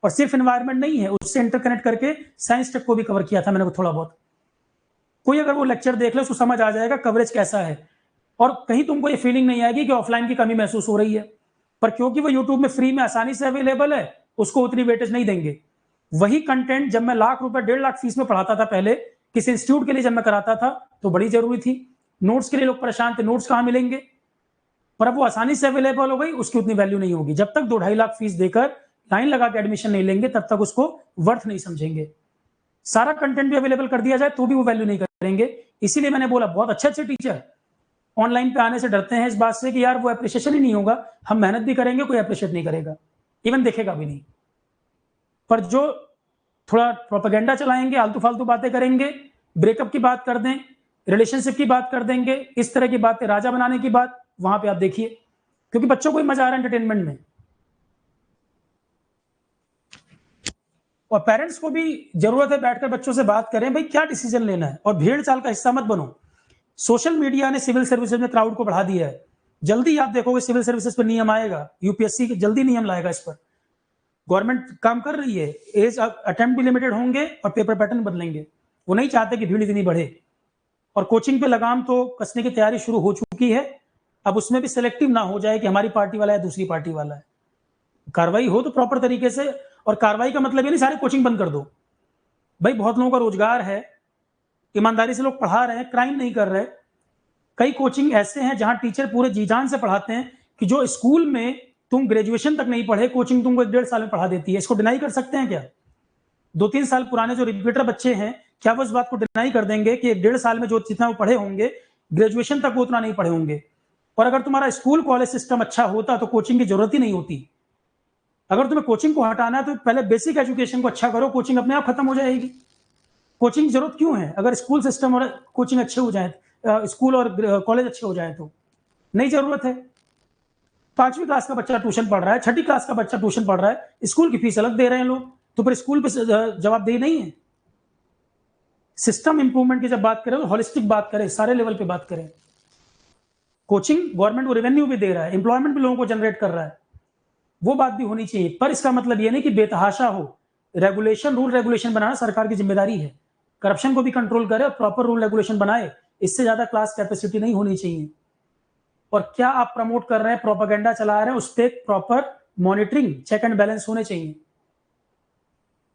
और सिर्फ एनवायरमेंट नहीं है, उससे इंटरकनेक्ट करके साइंस टेक को भी कवर किया था मैंने थोड़ा बहुत। कोई अगर वो लेक्चर देख ले उसको समझ आ जाएगा कवरेज कैसा है, और कहीं तुमको ये फीलिंग नहीं आएगी कि ऑफलाइन की कमी महसूस हो रही है। पर क्योंकि वो यूट्यूब में फ्री में आसानी से अवेलेबल है, उसको उतनी वेटेज नहीं देंगे। वही कंटेंट जब मैं लाख रुपए 1.5 लाख फीस में पढ़ाता था पहले किसी इंस्टीट्यूट के लिए, जब मैं कराता था तो बड़ी जरूरी थी। नोट्स के लिए लोग परेशान थे, नोट्स कहां मिलेंगे? पर अब वो आसानी से अवेलेबल हो गई, उसकी उतनी वैल्यू नहीं होगी। जब तक 2-2.5 लाख फीस देकर लाइन लगा के एडमिशन नहीं लेंगे तब तक उसको वर्थ नहीं समझेंगे। सारा कंटेंट भी अवेलेबल कर दिया जाए तो भी वो वैल्यू नहीं करेंगे। इसीलिए मैंने बोला बहुत अच्छे अच्छे टीचर ऑनलाइन पे आने से डरते हैं इस बात से कि यार वो अप्रिशिएशन ही नहीं होगा, हम मेहनत भी करेंगे कोई अप्रिशिएट नहीं करेगा, इवन देखेगा भी नहीं। पर जो थोड़ा प्रोपेगेंडा चलाएंगे, आलतू फालतू बातें करेंगे, ब्रेकअप की बात कर दें, रिलेशनशिप की बात कर देंगे, इस तरह की बातें, राजा बनाने की बात, वहां पे आप देखिए, क्योंकि बच्चों को ही मजा आ रहा है एंटरटेनमेंट में। और पेरेंट्स को भी जरूरत है बैठकर बच्चों से बात करें, भाई क्या डिसीजन लेना है, और भीड़ चाल का हिस्सा मत बनो। सोशल मीडिया ने सिविल सर्विसेज में क्राउड को बढ़ा दिया है। जल्दी आप देखोगे सिविल सर्विसेज पर नियम आएगा, यूपीएससी जल्दी नियम लाएगा इस पर। गवर्नमेंट काम कर रही है, एज अटेम्प्ट भी लिमिटेड होंगे और पेपर पैटर्न बदलेंगे। वो नहीं चाहते कि भीड़ इतनी बढ़े। और कोचिंग पे लगाम तो कसने की तैयारी शुरू हो चुकी है। अब उसमें भी सिलेक्टिव ना हो जाए कि हमारी पार्टी वाला है दूसरी पार्टी वाला है। कार्रवाई हो तो प्रॉपर तरीके से, और कार्रवाई का मतलब ये नहीं सारे कोचिंग बंद कर दो। भाई बहुत लोगों का रोजगार है, ईमानदारी से लोग पढ़ा रहे हैं, क्राइम नहीं कर रहे। कई कोचिंग ऐसे हैं जहां टीचर पूरे जी जान से पढ़ाते हैं कि जो स्कूल में तुम ग्रेजुएशन तक नहीं पढ़े, कोचिंग तुमको 1.5 साल में पढ़ा देती है। इसको डिनाई कर सकते हैं क्या? 2-3 साल पुराने जो रिपीटर बच्चे हैं, क्या वो इस बात को डिनाई कर देंगे कि 1.5 साल में जो जितना वो पढ़े होंगे, ग्रेजुएशन तक वो उतना नहीं पढ़े होंगे? और अगर तुम्हारा स्कूल कॉलेज सिस्टम अच्छा होता तो कोचिंग की जरूरत ही नहीं होती। अगर तुम्हें कोचिंग को हटाना है तो पहले बेसिक एजुकेशन को अच्छा करो, कोचिंग अपने आप खत्म हो जाएगी। कोचिंग की जरूरत क्यों है? अगर स्कूल सिस्टम और कोचिंग अच्छे हो जाए, स्कूल और कॉलेज अच्छे हो जाए तो नहीं जरूरत है। 5वीं क्लास का बच्चा ट्यूशन पढ़ रहा है, 6ठी क्लास का बच्चा ट्यूशन पढ़ रहा है, स्कूल की फीस अलग दे रहे हैं लोग, तो फिर स्कूल पे जवाबदेही नहीं है? सिस्टम इंप्रूवमेंट की जब बात करें तो होलिस्टिक बात करें, सारे लेवल पे बात करें। कोचिंग गवर्नमेंट को रेवेन्यू भी दे रहा है, एम्प्लॉयमेंट भी लोगों को जनरेट कर रहा है, वो बात भी होनी चाहिए। पर इसका मतलब ये नहीं कि बेतहाशा हो। रेगुलेशन, रूल रेगुलेशन बनाना सरकार की जिम्मेदारी है। करप्शन को भी कंट्रोल करे और प्रॉपर रूल रेगुलेशन बनाए, इससे ज्यादा क्लास कैपेसिटी नहीं होनी चाहिए। और क्या आप प्रमोट कर रहे हैं, प्रोपेगेंडा चला रहे हैं, उस पर proper monitoring, check and balance होने चाहिए।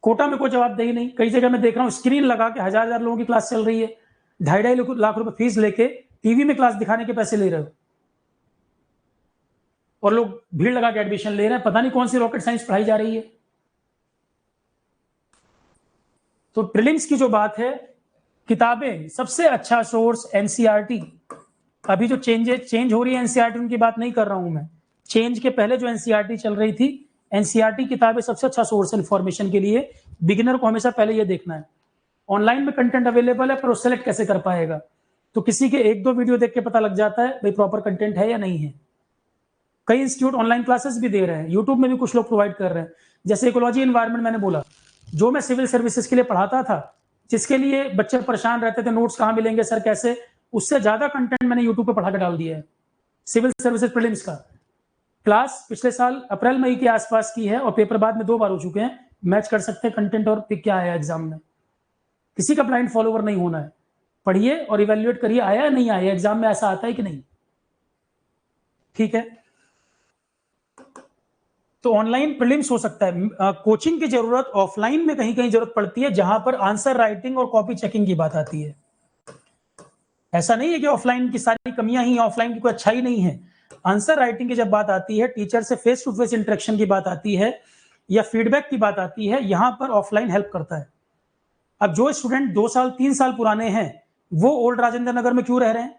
कोटा में कोई जवाबदेही नहीं। कई जगह मैं देख रहा हूं स्क्रीन लगा के 1000-1000 लोगों की क्लास चल रही है, 2.5 लाख रुपए फीस लेके टीवी में क्लास दिखाने के पैसे ले रहे हो, और लोग भीड़ लगा के एडमिशन ले रहे हैं। पता नहीं कौन सी रॉकेट साइंस पढ़ाई जा रही है। तो प्रीलिम्स की जो बात है, किताबें सबसे अच्छा सोर्स एनसीईआरटी। अभी जो चेंज हो रही है एनसीईआरटी, उनकी बात नहीं कर रहा हूं मैं। चेंज के पहले जो एनसीईआरटी चल रही थी, एनसीईआरटी किताबें सबसे अच्छा सोर्स है इन्फॉर्मेशन के लिए। बिगिनर को हमेशा पहले ये देखना है ऑनलाइन में कंटेंट अवेलेबल है, पर वो सेलेक्ट कैसे कर पाएगा? तो किसी के 1-2 वीडियो देख के पता लग जाता है भाई प्रॉपर कंटेंट है या नहीं है। कई इंस्टीट्यूट ऑनलाइन क्लासेस भी दे रहे हैं, यूट्यूब में भी कुछ लोग प्रोवाइड कर रहे हैं। जैसे इकोलॉजी एनवायरनमेंट मैंने बोला, जो मैं सिविल सर्विसेज के लिए पढ़ाता था, जिसके लिए बच्चे परेशान रहते थे नोट्स कहाँ मिलेंगे सर कैसे, उससे ज्यादा कंटेंट मैंने यूट्यूब पे पढ़ा के डाल दिया है। सिविल सर्विसेज प्रीलिम्स का क्लास पिछले साल अप्रैल मई के आसपास की है और पेपर बाद में 2 बार हो चुके हैं। मैच कर सकते हैं कंटेंट और क्या आया एग्जाम में। किसी का ब्लाइंड फॉलोवर नहीं होना है, पढ़िए और इवेल्युएट करिए आया या नहीं आया, एग्जाम में ऐसा आता है कि नहीं। ठीक है, तो ऑनलाइन प्रीलिम्स हो सकता है। कोचिंग की जरूरत ऑफलाइन में कहीं कहीं जरूरत पड़ती है, जहां पर आंसर राइटिंग और कॉपी चेकिंग की बात आती है। ऐसा नहीं है कि ऑफलाइन की सारी कमियां ही, ऑफलाइन की कोई अच्छाई नहीं है। आंसर राइटिंग की जब बात आती है, टीचर से फेस टू फेस इंटरेक्शन की बात आती है या फीडबैक की बात आती है, यहां पर ऑफलाइन हेल्प करता है। अब जो स्टूडेंट 2 साल 3 साल पुराने हैं, वो ओल्ड राजेंद्र नगर में क्यों रह रहे हैं?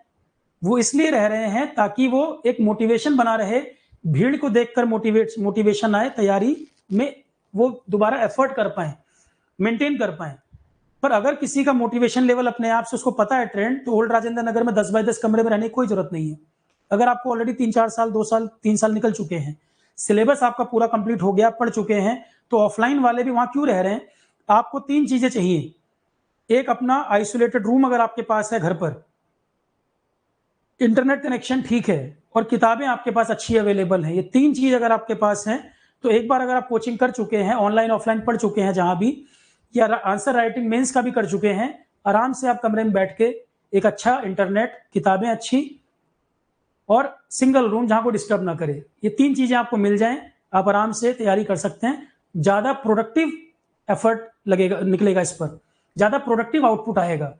वो इसलिए रह रहे हैं ताकि वो एक मोटिवेशन बना रहे, भीड़ को देखकर मोटिवेशन आए, तैयारी में वो दोबारा एफर्ट कर पाए, मेंटेन कर पाए। पर अगर किसी का मोटिवेशन लेवल अपने आप से उसको पता है ट्रेंड, तो ओल्ड राजेंद्र नगर में 10 बाय 10 कमरे में रहने की कोई जरूरत नहीं है। अगर आपको ऑलरेडी 3-4 साल 2 साल 3 साल निकल चुके हैं, सिलेबस आपका पूरा कंप्लीट हो गया, पढ़ चुके हैं, तो ऑफलाइन वाले भी वहां क्यों रह रहे हैं? आपको 3 चीजें चाहिए। एक, अपना आइसोलेटेड रूम अगर आपके पास है घर पर, इंटरनेट कनेक्शन ठीक है, और किताबें आपके पास अच्छी अवेलेबल हैं। ये 3 चीज अगर आपके पास हैं, तो एक बार अगर आप कोचिंग कर चुके हैं, ऑनलाइन ऑफलाइन पढ़ चुके हैं जहां भी, या आंसर राइटिंग मेंस का भी कर चुके हैं, आराम से आप कमरे में बैठ के एक अच्छा इंटरनेट, किताबें अच्छी और सिंगल रूम जहां को डिस्टर्ब ना करे, ये 3 चीजें आपको मिल जाएं, आप आराम से तैयारी कर सकते हैं। ज्यादा प्रोडक्टिव एफर्ट लगेगा, निकलेगा इस पर, ज्यादा प्रोडक्टिव आउटपुट आएगा।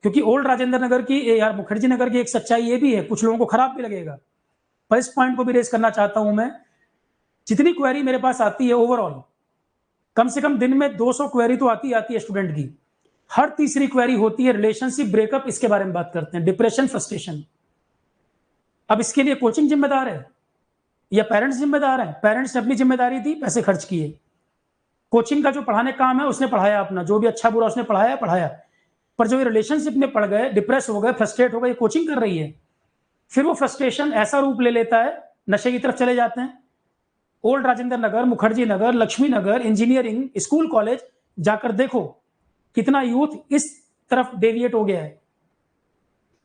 क्योंकि ओल्ड राजेंद्र नगर की यार मुखर्जी नगर की एक सच्चाई ये भी है, कुछ लोगों को खराब भी लगेगा, पर इस पॉइंट को भी रेस करना चाहता हूं मैं। जितनी क्वेरी मेरे पास आती है ओवरऑल, कम से कम दिन में 200 क्वेरी तो आती है स्टूडेंट की। हर तीसरी क्वेरी होती है रिलेशनशिप ब्रेकअप, इसके बारे में बात करते हैं, डिप्रेशन, फ्रस्ट्रेशन। अब इसके लिए कोचिंग जिम्मेदार है या पेरेंट्स जिम्मेदार है? पेरेंट्स ने अपनी जिम्मेदारी दी, पैसे खर्च किए, कोचिंग का जो पढ़ाने का काम है उसने पढ़ाया अपना, जो भी अच्छा बुरा उसने पढ़ाया, पर जो ये रिलेशनशिप में पड़ गए, डिप्रेस हो गए, फ्रस्ट्रेट हो गए, कोचिंग कर रही है, फिर वो फ्रस्ट्रेशन ऐसा रूप ले लेता है, नशे की तरफ चले जाते हैं। ओल्ड राजेंद्र नगर, मुखर्जी नगर, लक्ष्मी नगर, इंजीनियरिंग, स्कूल, कॉलेज जाकर देखो कितना यूथ इस तरफ डेविएट हो गया है।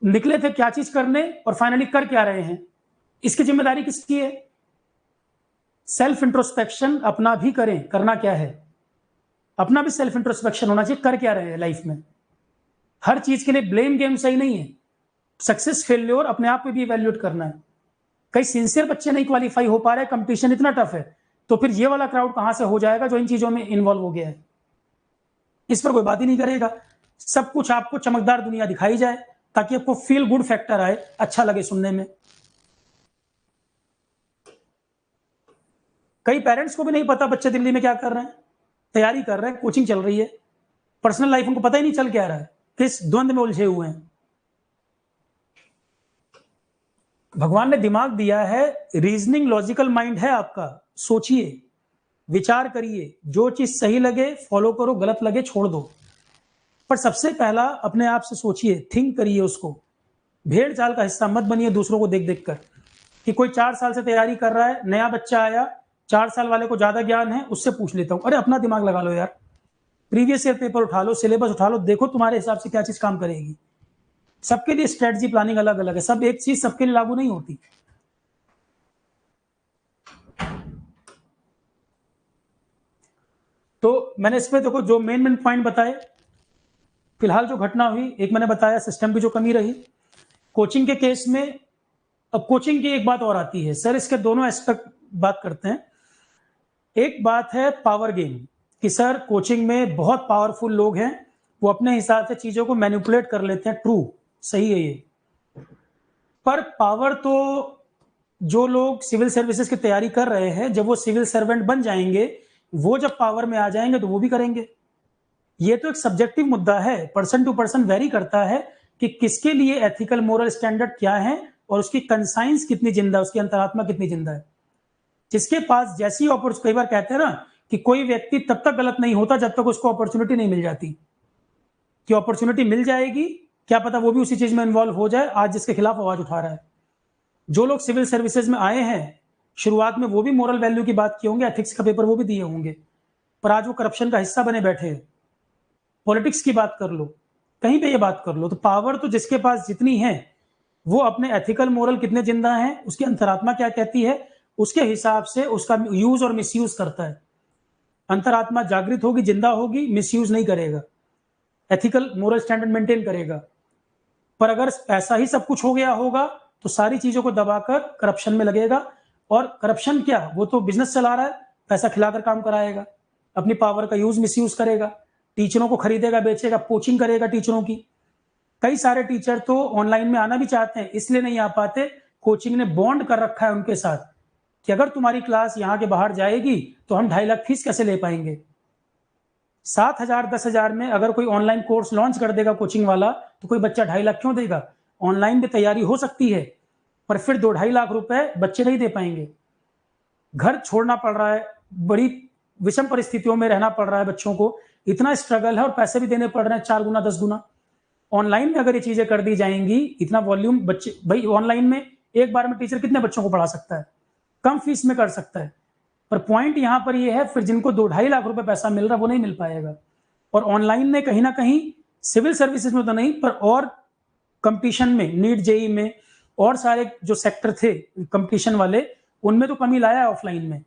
निकले थे क्या चीज करने और फाइनली कर क्या रहे हैं, इसकी जिम्मेदारी किसकी है? सेल्फ इंट्रोस्पेक्शन अपना भी करें, करना क्या है, अपना भी सेल्फ इंट्रोस्पेक्शन होना चाहिए, कर क्या रहे हैं लाइफ में। हर चीज के लिए ब्लेम गेम सही नहीं है। सक्सेस फेल्योर अपने आप में भी इवैल्यूएट करना है। कई सिंसियर बच्चे नहीं क्वालिफाई हो पा रहे, कंपटीशन इतना टफ है, तो फिर ये वाला क्राउड कहां से हो जाएगा जो इन चीजों में इन्वॉल्व हो गया है? इस पर कोई बात ही नहीं करेगा। सब कुछ आपको चमकदार दुनिया दिखाई जाए ताकि आपको फील गुड फैक्टर आए, अच्छा लगे सुनने में। कई पेरेंट्स को भी नहीं पता बच्चे दिल्ली में क्या कर रहे हैं, तैयारी कर रहे हैं, कोचिंग चल रही है, पर्सनल लाइफ उनको पता ही नहीं चल क्या रहा है, किस द्वंद में उलझे हुए हैं। भगवान ने दिमाग दिया है, रीजनिंग लॉजिकल माइंड है आपका, सोचिए, विचार करिए, जो चीज सही लगे फॉलो करो, गलत लगे छोड़ दो। पर सबसे पहला अपने आप से सोचिए, थिंक करिए उसको। भेड़ चाल का हिस्सा मत बनिए दूसरों को देख देख कर, कि कोई 4 साल से तैयारी कर रहा है, नया बच्चा आया, 4 साल वाले को ज्यादा ज्ञान है, उससे पूछ लेता हूं। अरे अपना दिमाग लगा लो यार, प्रीवियस ईयर पेपर उठा लो, सिलेबस उठा लो, देखो तुम्हारे हिसाब से क्या चीज काम करेगी। सबके लिए स्ट्रेटजी प्लानिंग अलग अलग है, सब एक चीज सबके लिए लागू नहीं होती। तो मैंने इसमें देखो जो मेन पॉइंट बताए, फिलहाल जो घटना हुई, एक मैंने बताया सिस्टम की जो कमी रही कोचिंग के केस में। अब कोचिंग की एक बात और आती है सर, इसके दोनों एस्पेक्ट बात करते हैं। एक बात है पावर गेम, कि सर कोचिंग में बहुत पावरफुल लोग हैं, वो अपने हिसाब से चीजों को मैनिपुलेट कर लेते हैं। ट्रू, सही है ये, पर पावर तो जो लोग सिविल सर्विसेज की तैयारी कर रहे हैं, जब वो सिविल सर्वेंट बन जाएंगे, वो जब पावर में आ जाएंगे तो वो भी करेंगे। ये तो एक सब्जेक्टिव मुद्दा है, पर्सन टू पर्सन वेरी करता है कि किसके लिए एथिकल मोरल स्टैंडर्ड क्या है और उसकी कंसाइंस कितनी जिंदा है, उसकी अंतरात्मा कितनी जिंदा है। जिसके पास जैसी अपॉर्चुनिटी, कई बार कहते हैं ना कि कोई व्यक्ति तब तक गलत नहीं होता जब तक उसको अपॉर्चुनिटी नहीं मिल जाती, कि अपॉर्चुनिटी मिल जाएगी, क्या पता वो भी उसी चीज में इन्वॉल्व हो जाए आज जिसके खिलाफ आवाज उठा रहा है। जो लोग सिविल सर्विसेज में आए हैं, शुरुआत में वो भी मोरल वैल्यू की बात किए होंगे, एथिक्स का पेपर वो भी दिए होंगे, पर आज वो करप्शन का हिस्सा बने बैठे हैं। पॉलिटिक्स की बात कर लो, कहीं पे ये बात कर लो, तो पावर तो जिसके पास जितनी है, वो अपने एथिकल मोरल कितने जिंदा हैं, उसकी अंतरात्मा क्या कहती है, उसके हिसाब से उसका यूज और मिसयूज करता है। अंतरात्मा जागृत होगी, जिंदा होगी, मिसयूज नहीं करेगा, एथिकल मोरल स्टैंडर्ड मेंटेन करेगा। पर अगर ऐसा ही सब कुछ हो गया होगा तो सारी चीजों को दबाकर करप्शन में लगेगा। और करप्शन क्या, वो तो बिजनेस चला रहा है, पैसा खिलाकर काम कराएगा, अपनी पावर का यूज मिसयूज करेगा, टीचरों को खरीदेगा, बेचेगा, पोचिंग करेगा टीचरों की। कई सारे टीचर तो ऑनलाइन में आना भी चाहते हैं, इसलिए नहीं आ पाते, कोचिंग ने बॉन्ड कर रखा है उनके साथ कि अगर तुम्हारी क्लास यहाँ के बाहर जाएगी तो हम 2.5 लाख फीस कैसे ले पाएंगे। 7,000 10,000 में अगर कोई ऑनलाइन कोर्स लॉन्च कर देगा कोचिंग वाला, तो कोई बच्चा 2.5 लाख क्यों देगा। ऑनलाइन भी तैयारी हो सकती है, पर फिर 2-2.5 लाख रुपए बच्चे नहीं दे पाएंगे। घर छोड़ना पड़ रहा है, बड़ी विषम परिस्थितियों में रहना पड़ रहा है बच्चों को, इतना स्ट्रगल है, और पैसे भी देने पड़ रहे हैं 4 गुना 10 गुना। ऑनलाइन में अगर ये चीजें कर दी जाएंगी, इतना वॉल्यूम बच्चे, भाई ऑनलाइन में एक बार में टीचर कितने बच्चों को पढ़ा सकता है, कम फीस में कर सकता है। पर पॉइंट यहां पर ये है, फिर जिनको 2-2.5 लाख रुपए पैसा मिल रहा है वो नहीं मिल पाएगा। और ऑनलाइन ने कहीं ना कहीं सिविल सर्विसेज में तो नहीं, पर और कंपटीशन में, नीट जेई में और सारे जो सेक्टर थे कंपटीशन वाले, उनमें तो कमी लाया है ऑफलाइन में।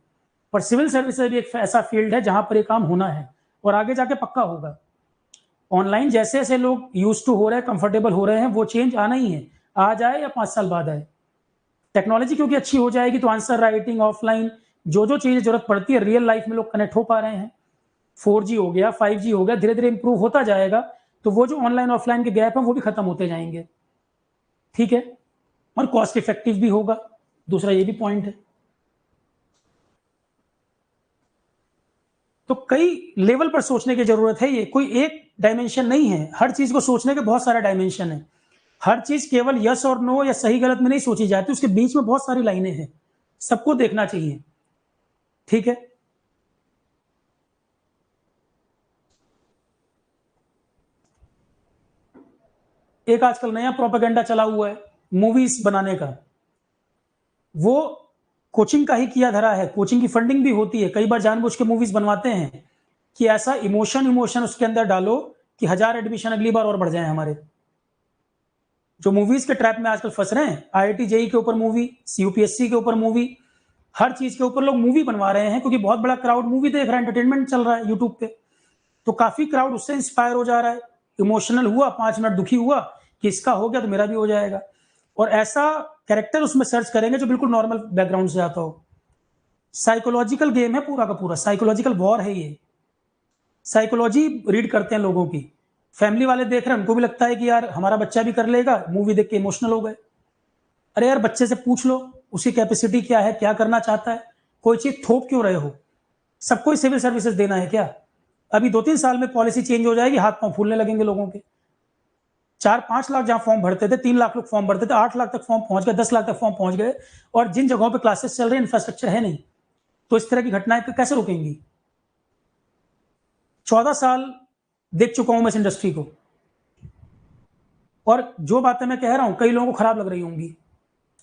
पर सिविल सर्विसेज भी एक ऐसा फील्ड है जहां पर ये काम होना है और आगे जाके पक्का होगा। ऑनलाइन जैसे जैसे लोग यूज टू हो रहे हैं, कंफर्टेबल हो रहे हैं, वो चेंज आना ही है, आ जाए या 5 साल बाद आए। टेक्नोलॉजी क्योंकि अच्छी हो जाएगी तो आंसर राइटिंग, ऑफलाइन जो जो चीजें जरूरत पड़ती है, रियल लाइफ में लोग कनेक्ट हो पा रहे हैं। 4G हो गया, 5G हो गया, धीरे धीरे इंप्रूव होता जाएगा, तो वो जो ऑनलाइन ऑफलाइन के गैप है वो भी खत्म होते जाएंगे। ठीक है, और कॉस्ट इफेक्टिव भी होगा, दूसरा ये भी पॉइंट है। तो कई लेवल पर सोचने की जरूरत है, ये कोई एक डायमेंशन नहीं है, हर चीज को सोचने के बहुत सारे डायमेंशन है। हर चीज केवल यस और नो या सही गलत में नहीं सोची जाती, उसके बीच में बहुत सारी लाइनें हैं, सबको देखना चाहिए। ठीक है, एक आजकल नया प्रोपेगेंडा चला हुआ है मूवीज बनाने का, वो कोचिंग का ही किया धरा है, कोचिंग की फंडिंग भी होती है, कई बार जानबूझ के मूवीज बनवाते हैं कि ऐसा इमोशन उसके अंदर डालो कि 1000 एडमिशन अगली बार और बढ़ जाए हमारे। जो मूवीज के ट्रैप में आजकल फंस रहे हैं, IIT जेई के ऊपर मूवी, यूपीएससी के ऊपर मूवी, हर चीज के ऊपर लोग मूवी बनवा रहे हैं, क्योंकि बहुत बड़ा क्राउड मूवी देख रहा है, एंटरटेनमेंट चल रहा है यूट्यूब पे, तो काफी क्राउड उससे इंस्पायर हो जा रहा है, इमोशनल हुआ, 5 मिनट दुखी हुआ कि इसका हो गया तो मेरा भी हो जाएगा, और ऐसा कैरेक्टर उसमें सर्च करेंगे जो बिल्कुल नॉर्मल बैकग्राउंड से आता हो। साइकोलॉजिकल गेम है पूरा का पूरा, साइकोलॉजिकल वॉर है ये। साइकोलॉजी रीड करते हैं लोगों की, फैमिली वाले देख रहे हैं, उनको भी लगता है कि यार हमारा बच्चा भी कर लेगा, मूवी देख के इमोशनल हो गए। अरे यार बच्चे से पूछ लो उसकी कैपेसिटी क्या है, क्या करना चाहता है, कोई चीज थोप क्यों रहे हो। सबको ही सिविल सर्विसेज देना है क्या। अभी 2-3 साल में पॉलिसी चेंज हो जाएगी, हाथ पांव फूलने लगेंगे लोगों के। 4-5 लाख जहां फॉर्म भरते थे, 3 लाख लोग फॉर्म भरते थे, 8 लाख तक फॉर्म पहुंच गए, 10 लाख तक फॉर्म पहुंच गए, और जिन जगहों पे क्लासेस चल रहे हैं इंफ्रास्ट्रक्चर है नहीं, तो इस तरह की घटनाएं कैसे रुकेंगी। 14 साल देख चुका हूं मैं इस इंडस्ट्री को, और जो बातें मैं कह रहा हूं कई लोगों को खराब लग रही होंगी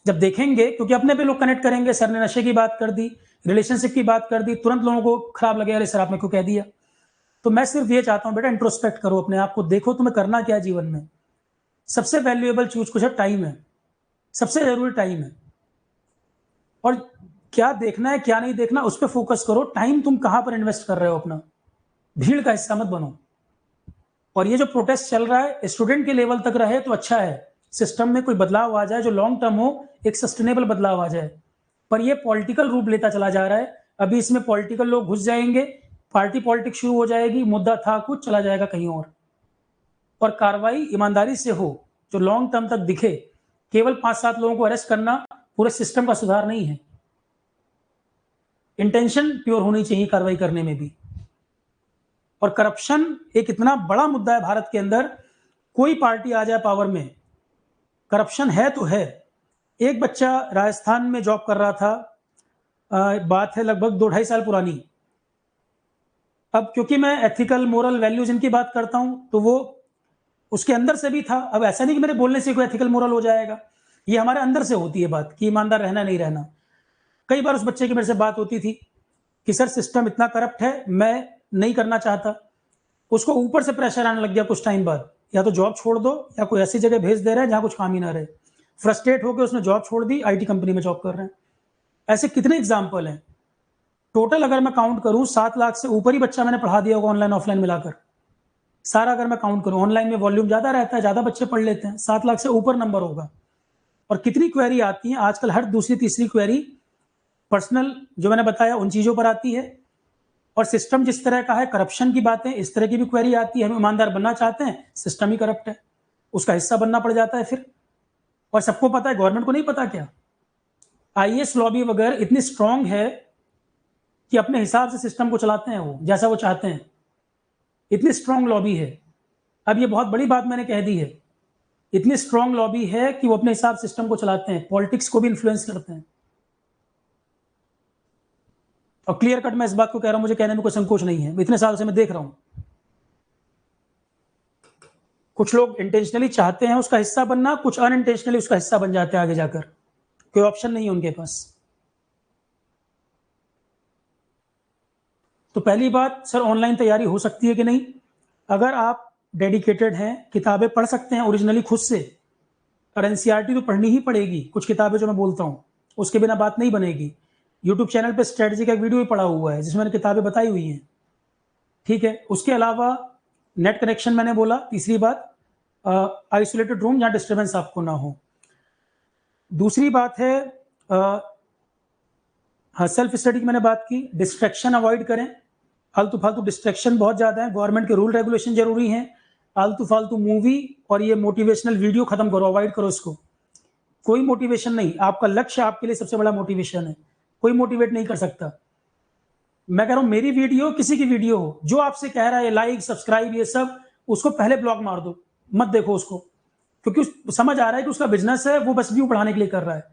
जब देखेंगे, क्योंकि अपने पे लोग कनेक्ट करेंगे, सर ने नशे की बात कर दी, रिलेशनशिप की बात कर दी, तुरंत लोगों को खराब लगेगा, अरे सर आपने क्यों कह दिया। तो मैं सिर्फ ये चाहता हूं बेटा, इंट्रोस्पेक्ट करो अपने आप को, देखो तुम्हें करना क्या है जीवन में। सबसे वैल्यूएबल चीज कुछ है, टाइम है, सबसे जरूरी टाइम है। और क्या देखना है क्या नहीं देखना उस पर फोकस करो, टाइम तुम कहां पर इन्वेस्ट कर रहे हो अपना, भीड़ का हिस्सा मत बनो। और ये जो प्रोटेस्ट चल रहा है स्टूडेंट के लेवल तक रहे तो अच्छा है, सिस्टम में कोई बदलाव आ जाए जो लॉन्ग टर्म हो, एक सस्टेनेबल बदलाव आ जाए। पर ये पॉलिटिकल रूप लेता चला जा रहा है, अभी इसमें पॉलिटिकल लोग घुस जाएंगे, पार्टी पॉलिटिक्स शुरू हो जाएगी, मुद्दा था कुछ चला जाएगा कहीं और कार्रवाई ईमानदारी से हो जो लॉन्ग टर्म तक दिखे। केवल 5-7 लोगों को अरेस्ट करना पूरे सिस्टम का सुधार नहीं है, इंटेंशन प्योर होनी चाहिए कार्रवाई करने में भी। और करप्शन एक इतना बड़ा मुद्दा है भारत के अंदर, कोई पार्टी आ जाए पावर में, करप्शन है तो है। एक बच्चा राजस्थान में जॉब कर रहा था, बात है लगभग 2-2.5 साल पुरानी। अब क्योंकि मैं एथिकल मोरल वैल्यूज इनकी बात करता हूं तो वो उसके अंदर से भी था, अब ऐसा नहीं कि मेरे बोलने से कोई एथिकल मोरल हो जाएगा। ये हमारे अंदर से होती है बात कि ईमानदार रहना नहीं रहना। कई बार उस बच्चे की मेरे से बात होती थी कि सर सिस्टम इतना करप्ट है, मैं नहीं करना चाहता। उसको ऊपर से प्रेशर आने लग गया कुछ टाइम बाद, या तो जॉब छोड़ दो या कोई ऐसी जगह भेज दे रहा है जहां कुछ काम ही ना रहे। फ्रस्ट्रेट होकर उसने जॉब छोड़ दी, आईटी कंपनी में जॉब कर रहे हैं। ऐसे कितने एग्जाम्पल हैं। टोटल अगर मैं काउंट करूं 7 लाख से ऊपर ही बच्चा मैंने पढ़ा दिया होगा ऑनलाइन ऑफलाइन मिलाकर। सारा अगर मैं काउंट करूं, ऑनलाइन में वॉल्यूम ज्यादा रहता है, ज्यादा बच्चे पढ़ लेते हैं, 7 लाख से ऊपर नंबर होगा। और कितनी क्वेरी आती है आजकल, हर दूसरी तीसरी क्वेरी पर्सनल जो मैंने बताया उन चीजों पर आती है। और सिस्टम जिस तरह का है, करप्शन की बातें, इस तरह की भी क्वेरी आती है। हम ईमानदार बनना चाहते हैं, सिस्टम ही करप्ट है, उसका हिस्सा बनना पड़ जाता है फिर। और सबको पता है, गवर्नमेंट को नहीं पता क्या? आईएएस लॉबी वगैरह इतनी स्ट्रांग है कि अपने हिसाब से सिस्टम को चलाते हैं, वो जैसा वो चाहते हैं। इतनी स्ट्रांग लॉबी है। अब ये बहुत बड़ी बात मैंने कह दी है। इतनी स्ट्रांग लॉबी है कि वो अपने हिसाब सिस्टम को चलाते हैं, पॉलिटिक्स को भी इन्फ्लुएंस करते हैं। और क्लियर कट मैं इस बात को कह रहा हूं, मुझे कहने में कोई संकोच नहीं है, इतने साल से मैं देख रहा हूं। कुछ लोग इंटेंशनली चाहते हैं उसका हिस्सा बनना, कुछ अनइंटेंशनली उसका हिस्सा बन जाते हैं आगे जाकर। कोई ऑप्शन नहीं है उनके पास। तो पहली बात, सर ऑनलाइन तैयारी हो सकती है कि नहीं? अगर आप डेडिकेटेड हैं, किताबें पढ़ सकते हैं ओरिजिनली खुद से। और एनसीईआरटी तो पढ़नी ही पड़ेगी, कुछ किताबें जो मैं बोलता हूं उसके बिना बात नहीं बनेगी। यूट्यूब चैनल पे स्ट्रेटजी का एक वीडियो भी पड़ा हुआ है जिसमें मैंने किताबें बताई हुई हैं। ठीक है, उसके अलावा नेट कनेक्शन मैंने बोला, तीसरी बात आइसोलेटेड रूम जहां डिस्टर्बेंस आपको ना हो। दूसरी बात है हाँ, सेल्फ स्टडी की मैंने बात की। डिस्ट्रैक्शन अवॉइड करें, फालतू फालतू डिस्ट्रैक्शन बहुत ज्यादा है, गवर्नमेंट के रूल रेगुलेशन जरूरी हैं। फालतू फालतू मूवी और ये मोटिवेशनल वीडियो खत्म करो, अवॉइड करो इसको। कोई मोटिवेशन नहीं, आपका लक्ष्य आपके लिए सबसे बड़ा मोटिवेशन है। कोई मोटिवेट नहीं कर सकता। मैं कह रहा हूं मेरी वीडियो किसी की वीडियो हो, जो आपसे कह रहा है लाइक सब्सक्राइब ये सब, उसको पहले ब्लॉक मार दो, मत देखो उसको। क्योंकि समझ आ रहा है कि उसका बिजनेस है, वो बस व्यू बढ़ाने के लिए कर रहा है।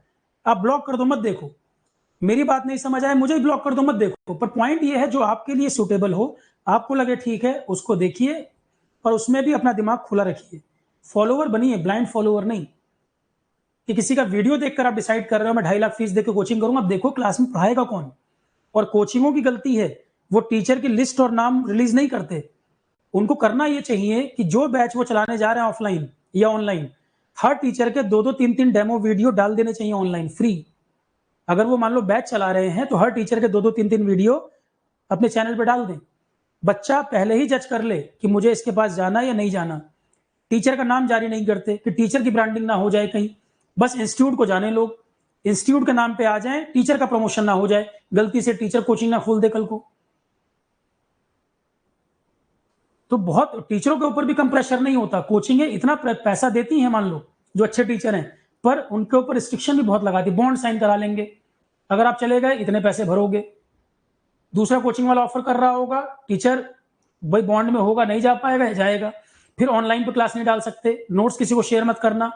आप ब्लॉक कर दो, मत देखो। मेरी बात नहीं समझ आए, मुझे ब्लॉक कर दो, मत देखो। पर पॉइंट ये है जो आपके लिए सुटेबल हो, आपको लगे ठीक है, उसको देखिए। पर उसमें भी अपना दिमाग खुला रखिए। फॉलोवर बनिए, ब्लाइंड फॉलोवर नहीं कि किसी का वीडियो देखकर आप डिसाइड कर रहे हो मैं 2.5 लाख फीस देकर कोचिंग करूंगा। अब देखो क्लास में पढ़ाएगा कौन। और कोचिंगों की गलती है, वो टीचर की लिस्ट और नाम रिलीज नहीं करते। उनको करना ये चाहिए कि जो बैच वो चलाने जा रहे हैं ऑफलाइन या ऑनलाइन, हर टीचर के 2-2 3-3 डेमो वीडियो डाल देने चाहिए ऑनलाइन फ्री। अगर वो मान लो बैच चला रहे हैं तो हर टीचर के 2-2 3-3 वीडियो अपने चैनल पे डाल दें। बच्चा पहले ही जज कर ले कि मुझे इसके पास जाना या नहीं जाना। टीचर का नाम जारी नहीं करते कि टीचर की ब्रांडिंग ना हो जाए कहीं। बस इंस्टीट्यूट को जाने लोग, इंस्टीट्यूट के नाम पे आ जाएं, टीचर का प्रमोशन ना हो जाए, गलती से टीचर कोचिंग ना खोल दे कल को। तो बहुत टीचरों के ऊपर भी कम प्रेशर नहीं होता। कोचिंग इतना पैसा देती है मान लो, जो अच्छे टीचर हैं, पर उनके ऊपर रिस्ट्रिक्शन भी बहुत लगाती। बॉन्ड साइन करा लेंगे, अगर आप चले गए इतने पैसे भरोगे। दूसरा कोचिंग वाला ऑफर कर रहा होगा, टीचर भाई बॉन्ड में होगा, नहीं जा पाएगा, जाएगा। फिर ऑनलाइन पे क्लास नहीं डाल सकते, नोट्स किसी को शेयर मत करना।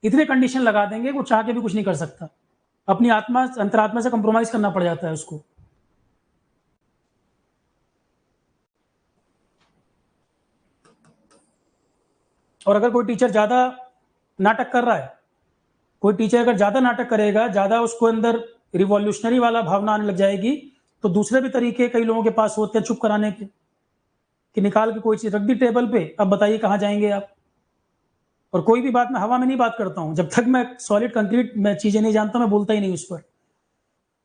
इतने कंडीशन लगा देंगे वो चाह के भी कुछ नहीं कर सकता। अपनी आत्मा अंतरात्मा से कंप्रोमाइज करना पड़ जाता है उसको। और अगर कोई टीचर ज्यादा नाटक कर रहा है, कोई टीचर अगर ज्यादा नाटक करेगा, ज्यादा उसको अंदर रिवॉल्यूशनरी वाला भावना आने लग जाएगी, तो दूसरे भी तरीके कई लोगों के पास होते हैं चुप कराने के, कि निकाल के कोई चीज रख दी टेबल पे, अब बताइए कहां जाएंगे आप। और कोई भी बात मैं हवा में नहीं बात करता हूं, जब तक मैं सॉलिड कंक्रीट में चीजें नहीं जानता मैं बोलता ही नहीं उस पर।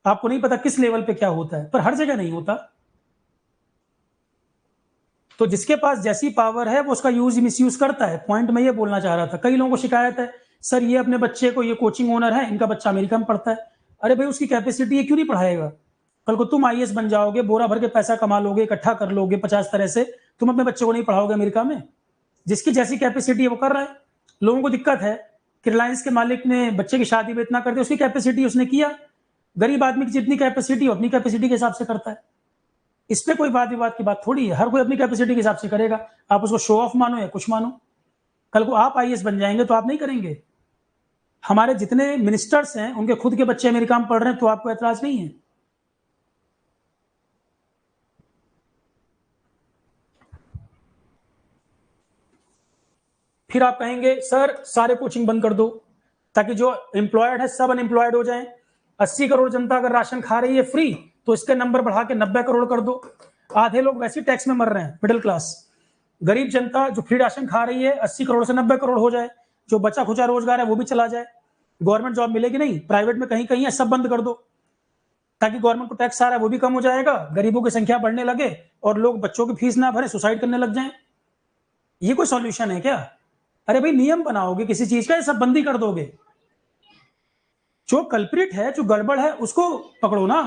आपको नहीं पता किस लेवल पे क्या होता है, पर हर जगह नहीं होता। तो जिसके पास जैसी पावर है वो उसका यूज मिसयूज करता है। पॉइंट मैं ये बोलना चाह रहा था। कई लोगों को शिकायत है, सर ये अपने बच्चे को, ये कोचिंग ओनर है, इनका बच्चा अमेरिका में पढ़ता है। अरे भाई उसकी कैपेसिटी है, क्यों नहीं पढ़ाएगा? कल को तुम आईएएस बन जाओगे, बोरा भर के पैसा कमा लोगे, इकट्ठा कर लोगे 50 तरह से, तुम अपने बच्चे को नहीं पढ़ाओगे अमेरिका में? जिसकी जैसी कैपेसिटी है वो कर रहा है। लोगों को दिक्कत है कि रिलायंस के मालिक ने बच्चे की शादी में इतना कर दिया, उसकी कैपेसिटी उसने किया। गरीब आदमी की जितनी कैपेसिटी हो अपनी कैपेसिटी के हिसाब से करता है। इस पे कोई वाद विवाद की बात थोड़ी है, हर कोई अपनी कैपेसिटी के हिसाब से करेगा। आप उसको शो ऑफ मानो या कुछ मानो, कल को आप आईएएस बन जाएंगे तो आप नहीं करेंगे। हमारे जितने मिनिस्टर्स हैं उनके खुद के बच्चे अमेरिका में पढ़ रहे हैं, तो आपको एतराज नहीं है? फिर आप कहेंगे सर सारे कोचिंग बंद कर दो, ताकि जो एम्प्लॉयड है सब अनएम्प्लॉयड हो जाएं। 80 करोड़ जनता अगर राशन खा रही है फ्री, तो इसके नंबर बढ़ा के 90 करोड़ कर दो। आधे लोग वैसे ही टैक्स में मर रहे हैं, मिडिल क्लास। गरीब जनता जो फ्री राशन खा रही है 80 करोड़ से 90 करोड़ हो जाए, जो बचा खुचा रोजगार है वो भी चला जाए। गवर्नमेंट जॉब मिलेगी नहीं, प्राइवेट में कहीं कहीं है, सब बंद कर दो, ताकि गवर्नमेंट को टैक्स आ रहा है वो भी कम हो जाएगा, गरीबों की संख्या बढ़ने लगे और लोग बच्चों की फीस ना भरे, सुसाइड करने लग जाएं। ये कोई सॉल्यूशन है क्या? अरे भाई नियम बनाओगे किसी चीज का, ये सब बंदी कर दोगे। जो कल्प्रिट है, जो गड़बड़ है उसको पकड़ो ना।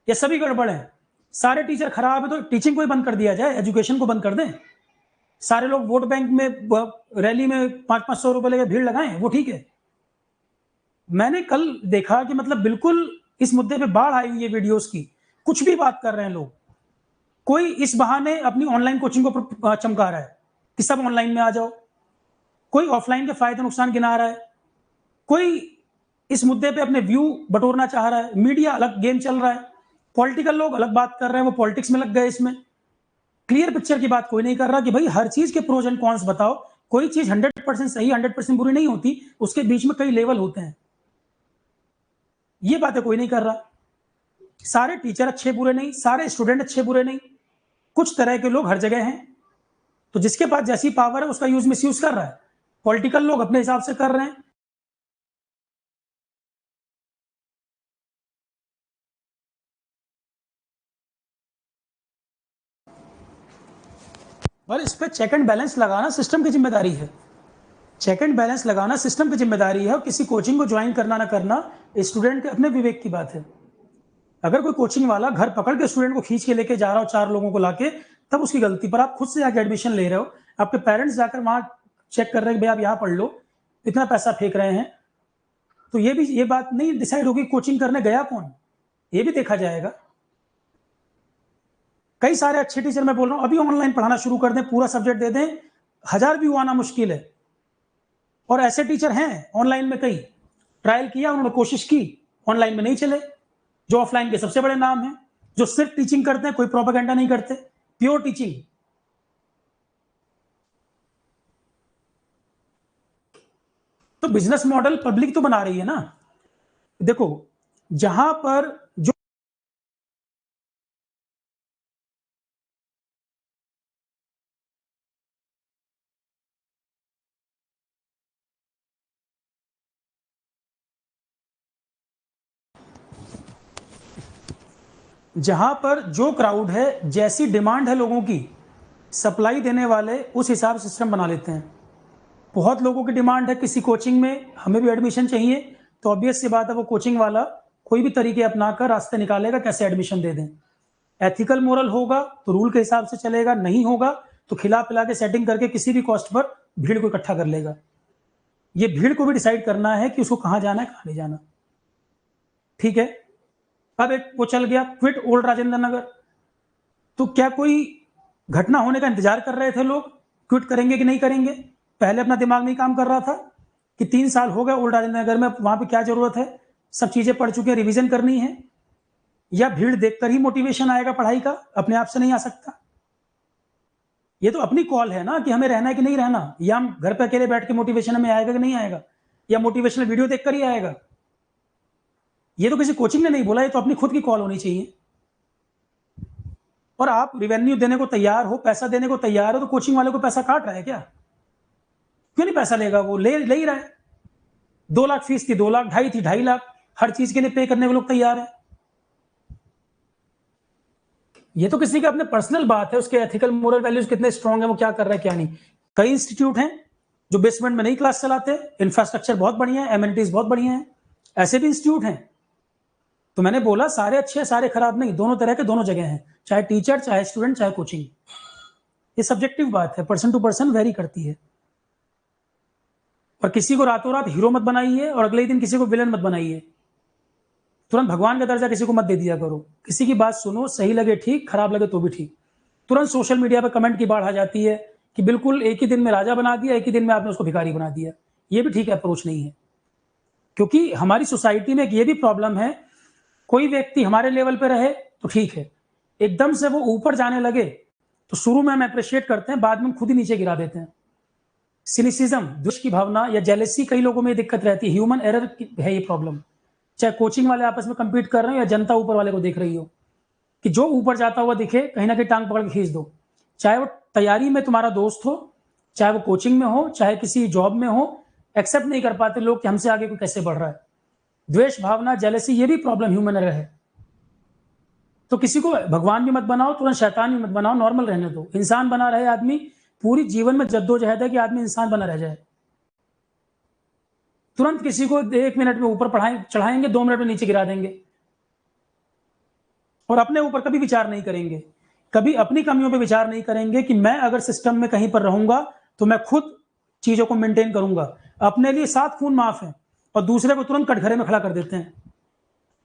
ये सभी गड़बड़ है। सारे टीचर खराब है तो टीचिंग को ही बंद कर दिया जाए, एजुकेशन को बंद कर दें। सारे लोग वोट बैंक में रैली में 500-500 रुपए लेकर भीड़ लगाएं, वो ठीक है। मैंने कल देखा कि मतलब बिल्कुल इस मुद्दे पे बाढ़ आई हुई है वीडियोस की, कुछ भी बात कर रहे हैं लोग। कोई इस बहाने अपनी ऑनलाइन कोचिंग को चमका रहा है कि सब ऑनलाइन में आ जाओ, कोई ऑफलाइन के फायदे नुकसान गिना रहा है, कोई इस मुद्दे पे अपने व्यू बटोरना चाह रहा है, मीडिया अलग गेम चल रहा है, पॉलिटिकल लोग अलग बात कर रहे हैं, वो पॉलिटिक्स में लग गए इसमें। क्लियर पिक्चर की बात कोई नहीं कर रहा कि भाई हर चीज के प्रोज एंड कॉन्स बताओ। कोई चीज 100% सही 100% बुरी नहीं होती, उसके बीच में कई लेवल होते हैं। ये बातें कोई नहीं कर रहा। सारे टीचर अच्छे बुरे नहीं, सारे स्टूडेंट अच्छे बुरे नहीं, कुछ तरह के लोग हर जगह हैं। तो जिसके पास जैसी पावर है उसका यूज मिसयूज कर रहा है। पॉलिटिकल लोग अपने हिसाब से कर रहे हैं। और इस पर चेक एंड बैलेंस लगाना सिस्टम की जिम्मेदारी है। चेक एंड बैलेंस लगाना सिस्टम की जिम्मेदारी है, और किसी कोचिंग को ज्वाइन करना ना करना स्टूडेंट के अपने विवेक की बात है। अगर कोई कोचिंग वाला घर पकड़ के स्टूडेंट को खींच के लेके जा रहा हो 4 लोगों को लाके, तब उसकी गलती। पर आप खुद से जाके एडमिशन ले रहे हो, आपके पेरेंट्स जाकर वहां चेक कर रहे हैं कि भाई आप यहाँ पढ़ लो, इतना पैसा फेंक रहे हैं, तो ये बात नहीं डिसाइड होगी कोचिंग करने गया कौन, ये भी देखा जाएगा। कई सारे अच्छे टीचर मैं बोल रहा हूं अभी ऑनलाइन पढ़ाना शुरू कर दें, पूरा सब्जेक्ट दे दें, 1000 व्यू आना मुश्किल है। और ऐसे टीचर हैं ऑनलाइन में, कई ट्रायल किया, उन्होंने कोशिश की, ऑनलाइन में नहीं चले। जो ऑफलाइन के सबसे बड़े नाम हैं, जो सिर्फ टीचिंग करते हैं, कोई प्रोपेगेंडा नहीं करते, प्योर टीचिंग। तो बिजनेस मॉडल पब्लिक तो बना रही है ना। देखो जहां पर जो जहां पर जो क्राउड है, जैसी डिमांड है लोगों की, सप्लाई देने वाले उस हिसाब से सिस्टम बना लेते हैं। बहुत लोगों की डिमांड है किसी कोचिंग में, हमें भी एडमिशन चाहिए, तो ऑब्वियस सी बात है वो कोचिंग वाला कोई भी तरीके अपनाकर रास्ते निकालेगा कैसे एडमिशन दे दें। एथिकल मोरल होगा तो रूल के हिसाब से चलेगा, नहीं होगा तो खिला पिला के सेटिंग करके किसी भी कॉस्ट पर भीड़ को इकट्ठा कर लेगा। ये भीड़ को भी डिसाइड करना है कि उसको कहां जाना है, कहां नहीं जाना। ठीक है, अब एक वो चल गया क्विट ओल्ड राजेंद्र नगर। तो क्या कोई घटना होने का इंतजार कर रहे थे लोग, क्विट करेंगे कि नहीं करेंगे? पहले अपना दिमाग नहीं काम कर रहा था कि 3 साल हो गए ओल्ड राजेंद्र नगर में, वहां पे क्या जरूरत है, सब चीजें पढ़ चुके हैं, रिवीजन करनी है? या भीड़ देखकर ही मोटिवेशन आएगा पढ़ाई का, अपने आप से नहीं आ सकता? ये तो अपनी कॉल है ना कि हमें रहना है कि नहीं रहना, या हम घर पे अकेले बैठ के मोटिवेशन हमें आएगा कि नहीं आएगा, या मोटिवेशनल वीडियो देखकर ही आएगा। ये तो किसी कोचिंग ने नहीं बोला, ये तो अपनी खुद की कॉल होनी चाहिए। और आप रिवेन्यू देने को तैयार हो, पैसा देने को तैयार हो, तो कोचिंग वाले को पैसा काट रहा है क्या? क्यों नहीं पैसा लेगा? वो ले ही रहा है। 2 लाख फीस थी, 2 लाख, 2.5 थी, 2.5 लाख, हर चीज के लिए पे करने को लोग तैयार है। ये तो किसी का अपने पर्सनल बात है, उसके एथिकल मोरल वैल्यूज कितने स्ट्रांग है, वो क्या कर रहा है क्या नहीं। कई इंस्टीट्यूट हैं जो बेसमेंट में नहीं क्लास चलाते, इंफ्रास्ट्रक्चर बहुत बढ़िया है, एमिनिटीज बहुत बढ़िया है, ऐसे भी इंस्टीट्यूट हैं। तो मैंने बोला सारे अच्छे सारे खराब नहीं, दोनों तरह के दोनों जगह हैं, चाहे टीचर, चाहे स्टूडेंट, चाहे कोचिंग। ये सब्जेक्टिव बात है, पर्सन टू पर्सन वेरी करती है। और किसी को रातों रात हीरो मत बनाइए और अगले दिन किसी को विलन मत बनाइए। तुरंत भगवान का दर्जा किसी को मत दे दिया करो। किसी की बात सुनो, सही लगे ठीक, खराब लगे तो भी ठीक। तुरंत सोशल मीडिया पर कमेंट की बाढ़ आ जाती है कि बिल्कुल एक ही दिन में राजा बना दिया, एक ही दिन में आपने उसको भिखारी बना दिया। ये भी ठीक अप्रोच नहीं है, क्योंकि हमारी सोसाइटी में एक ये भी प्रॉब्लम है, कोई व्यक्ति हमारे लेवल पे रहे तो ठीक है, एकदम से वो ऊपर जाने लगे तो शुरू में हम अप्रिशिएट करते हैं, बाद में हम खुद ही नीचे गिरा देते हैं। सिनिसिज्म, द्वेष की भावना या जेलेसी, कई लोगों में दिक्कत रहती है। ह्यूमन एरर है ये प्रॉब्लम। चाहे कोचिंग वाले आपस में कम्पीट कर रहे हो या जनता ऊपर वाले को देख रही हो, कि जो ऊपर जाता हुआ दिखे कहीं ना कहीं टांग पकड़ के खींच दो। चाहे वो तैयारी में तुम्हारा दोस्त हो, चाहे वो कोचिंग में हो, चाहे किसी जॉब में हो, एक्सेप्ट नहीं कर पाते लोग कि हमसे आगे कोई कैसे बढ़ रहा है। द्वेष भावना, जेलेसी, ये भी प्रॉब्लम ह्यूमन एरर है। तो किसी को भगवान भी मत बनाओ, तुरंत शैतान भी मत बनाओ, नॉर्मल रहने दो। इंसान बना रहे आदमी, पूरी जीवन में जद्दोजहद है कि आदमी इंसान बना रह जाए। तुरंत किसी को 1 मिनट में ऊपर चढ़ाएंगे, 2 मिनट में नीचे गिरा देंगे, और अपने ऊपर कभी विचार नहीं करेंगे, कभी अपनी कमियों पर विचार नहीं करेंगे कि मैं अगर सिस्टम में कहीं पर रहूंगा तो मैं खुद चीजों को मेंटेन करूंगा। अपने लिए 7 खून माफ है, और दूसरे को तुरंत कटघरे में खड़ा कर देते हैं।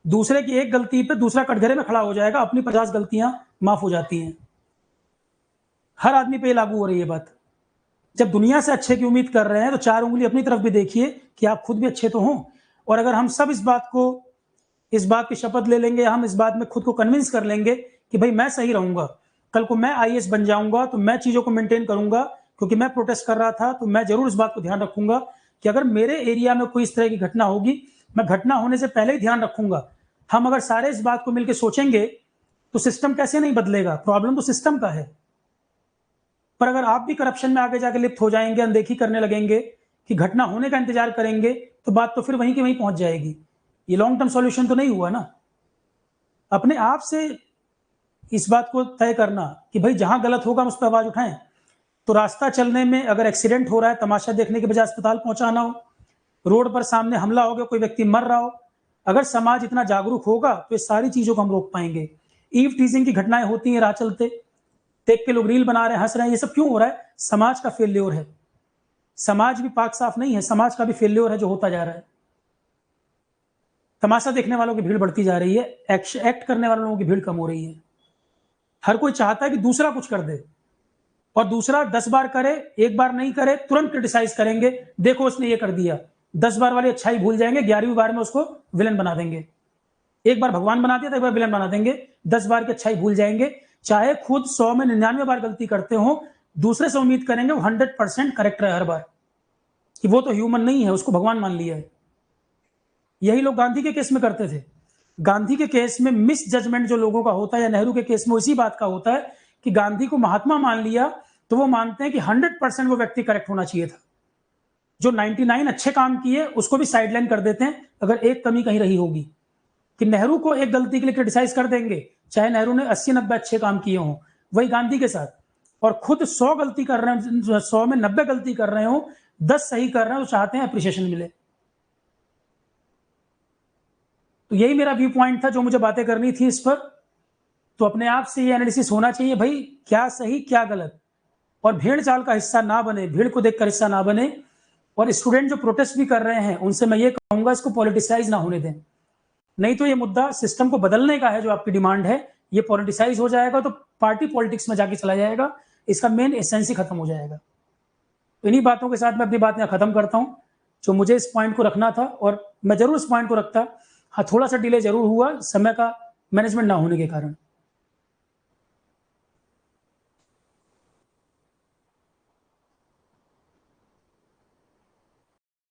दूसरे की एक गलती पे दूसरा कटघरे में खड़ा हो जाएगा, अपनी 50 गलतियां माफ हो जाती हैं। हर आदमी पे लागू हो रही है बात। जब दुनिया से अच्छे की उम्मीद कर रहे हैं तो 4 उंगली अपनी तरफ भी देखिए कि आप खुद भी अच्छे तो हों। और अगर हम सब इस बात की शपथ ले लेंगे, हम इस बात में खुद को कन्विंस कर लेंगे कि भाई मैं सही रहूंगा, कल को मैं आईएएस बन जाऊंगा तो मैं चीजों को मेंटेन करूंगा, क्योंकि मैं प्रोटेस्ट कर रहा था तो मैं जरूर इस बात को ध्यान रखूंगा कि अगर मेरे एरिया में कोई इस तरह की घटना होगी, मैं घटना होने से पहले ही ध्यान रखूंगा। हम अगर सारे इस बात को मिलकर सोचेंगे तो सिस्टम कैसे नहीं बदलेगा। प्रॉब्लम तो सिस्टम का है। पर अगर आप भी करप्शन में आगे जाके लिप्त हो जाएंगे, अनदेखी करने लगेंगे, कि घटना होने का इंतजार करेंगे, तो बात तो फिर वहीं की वहीं पहुंच जाएगी। ये लॉन्ग टर्म सॉल्यूशन तो नहीं हुआ ना। अपने आप से इस बात को तय करना कि भाई जहां गलत होगा हम उस पर आवाज उठाएं। तो रास्ता चलने में अगर एक्सीडेंट हो रहा है, तमाशा देखने के बजाय अस्पताल पहुंचाना हो, रोड पर सामने हमला हो गया, कोई व्यक्ति मर रहा हो, अगर समाज इतना जागरूक होगा तो ये सारी चीजों को हम रोक पाएंगे। ईव टीजिंग की घटनाएं होती हैं राह चलते, देख के लोग रील बना रहे हैं, हंस रहे हैं, ये सब क्यों हो रहा है? समाज का फेल्योर है। समाज भी पाक साफ नहीं है, समाज का भी फेल्योर है जो होता जा रहा है। तमाशा देखने वालों की भीड़ बढ़ती जा रही है, एक्ट करने वाले लोगों की भीड़ कम हो रही है। हर कोई चाहता है कि दूसरा कुछ कर दे, और दूसरा 10 बार करे, 1 बार नहीं करे तुरंत क्रिटिसाइज करेंगे, देखो उसने ये कर दिया। 10 बार वाली अच्छाई भूल जाएंगे, 11वीं बार में उसको विलन बना देंगे। 1 बार भगवान बना दिया तो 1 बार विलन बना देंगे, 10 बार की अच्छाई भूल जाएंगे। चाहे खुद 100 में 99 बार गलती करते हो, दूसरे से उम्मीद करेंगे वो 100% करेक्ट रहे हर बार, कि वो तो ह्यूमन नहीं है, उसको भगवान मान लिया है। यही लोग गांधी के केस में करते थे। गांधी के केस में मिस जजमेंट जो लोगों का होता है, या नेहरू के केस में इसी बात का होता है कि गांधी को महात्मा मान लिया तो वो मानते हैं कि 100% वो व्यक्ति करेक्ट होना चाहिए था। जो 99 अच्छे काम किए उसको भी साइडलाइन कर देते हैं अगर एक कमी कहीं रही होगी, कि नेहरू को एक गलती के लिए क्रिटिसाइज कर देंगे, चाहे नेहरू ने 80-90 अच्छे काम किए हों। वही गांधी के साथ, और खुद 100 गलती कर रहे हैं, 100 में 90 गलती कर रहे हो, 10 सही कर रहे हैं, तो चाहते हैं अप्रिसिएशन मिले। तो यही मेरा व्यू पॉइंट था जो मुझे बातें करनी थी इस पर। तो अपने आप से ये एनालिसिस होना चाहिए, भाई क्या सही क्या गलत, और भेड़ चाल का हिस्सा ना बने, भीड़ को देखकर हिस्सा ना बने। और स्टूडेंट जो प्रोटेस्ट भी कर रहे हैं उनसे मैं ये कहूंगा, इसको पॉलिटिसाइज ना होने दें, नहीं तो ये मुद्दा सिस्टम को बदलने का है जो आपकी डिमांड है, ये पॉलिटिसाइज हो जाएगा तो पार्टी पॉलिटिक्स में जाके चला जाएगा, इसका मेन एसेंस ही खत्म हो जाएगा। तो इन्हीं बातों के साथ मैं अपनी बात यहाँ खत्म करता हूँ, जो मुझे इस पॉइंट को रखना था, और मैं जरूर इस पॉइंट को रखता। हाँ, थोड़ा सा डिले जरूर हुआ समय का मैनेजमेंट ना होने के कारण।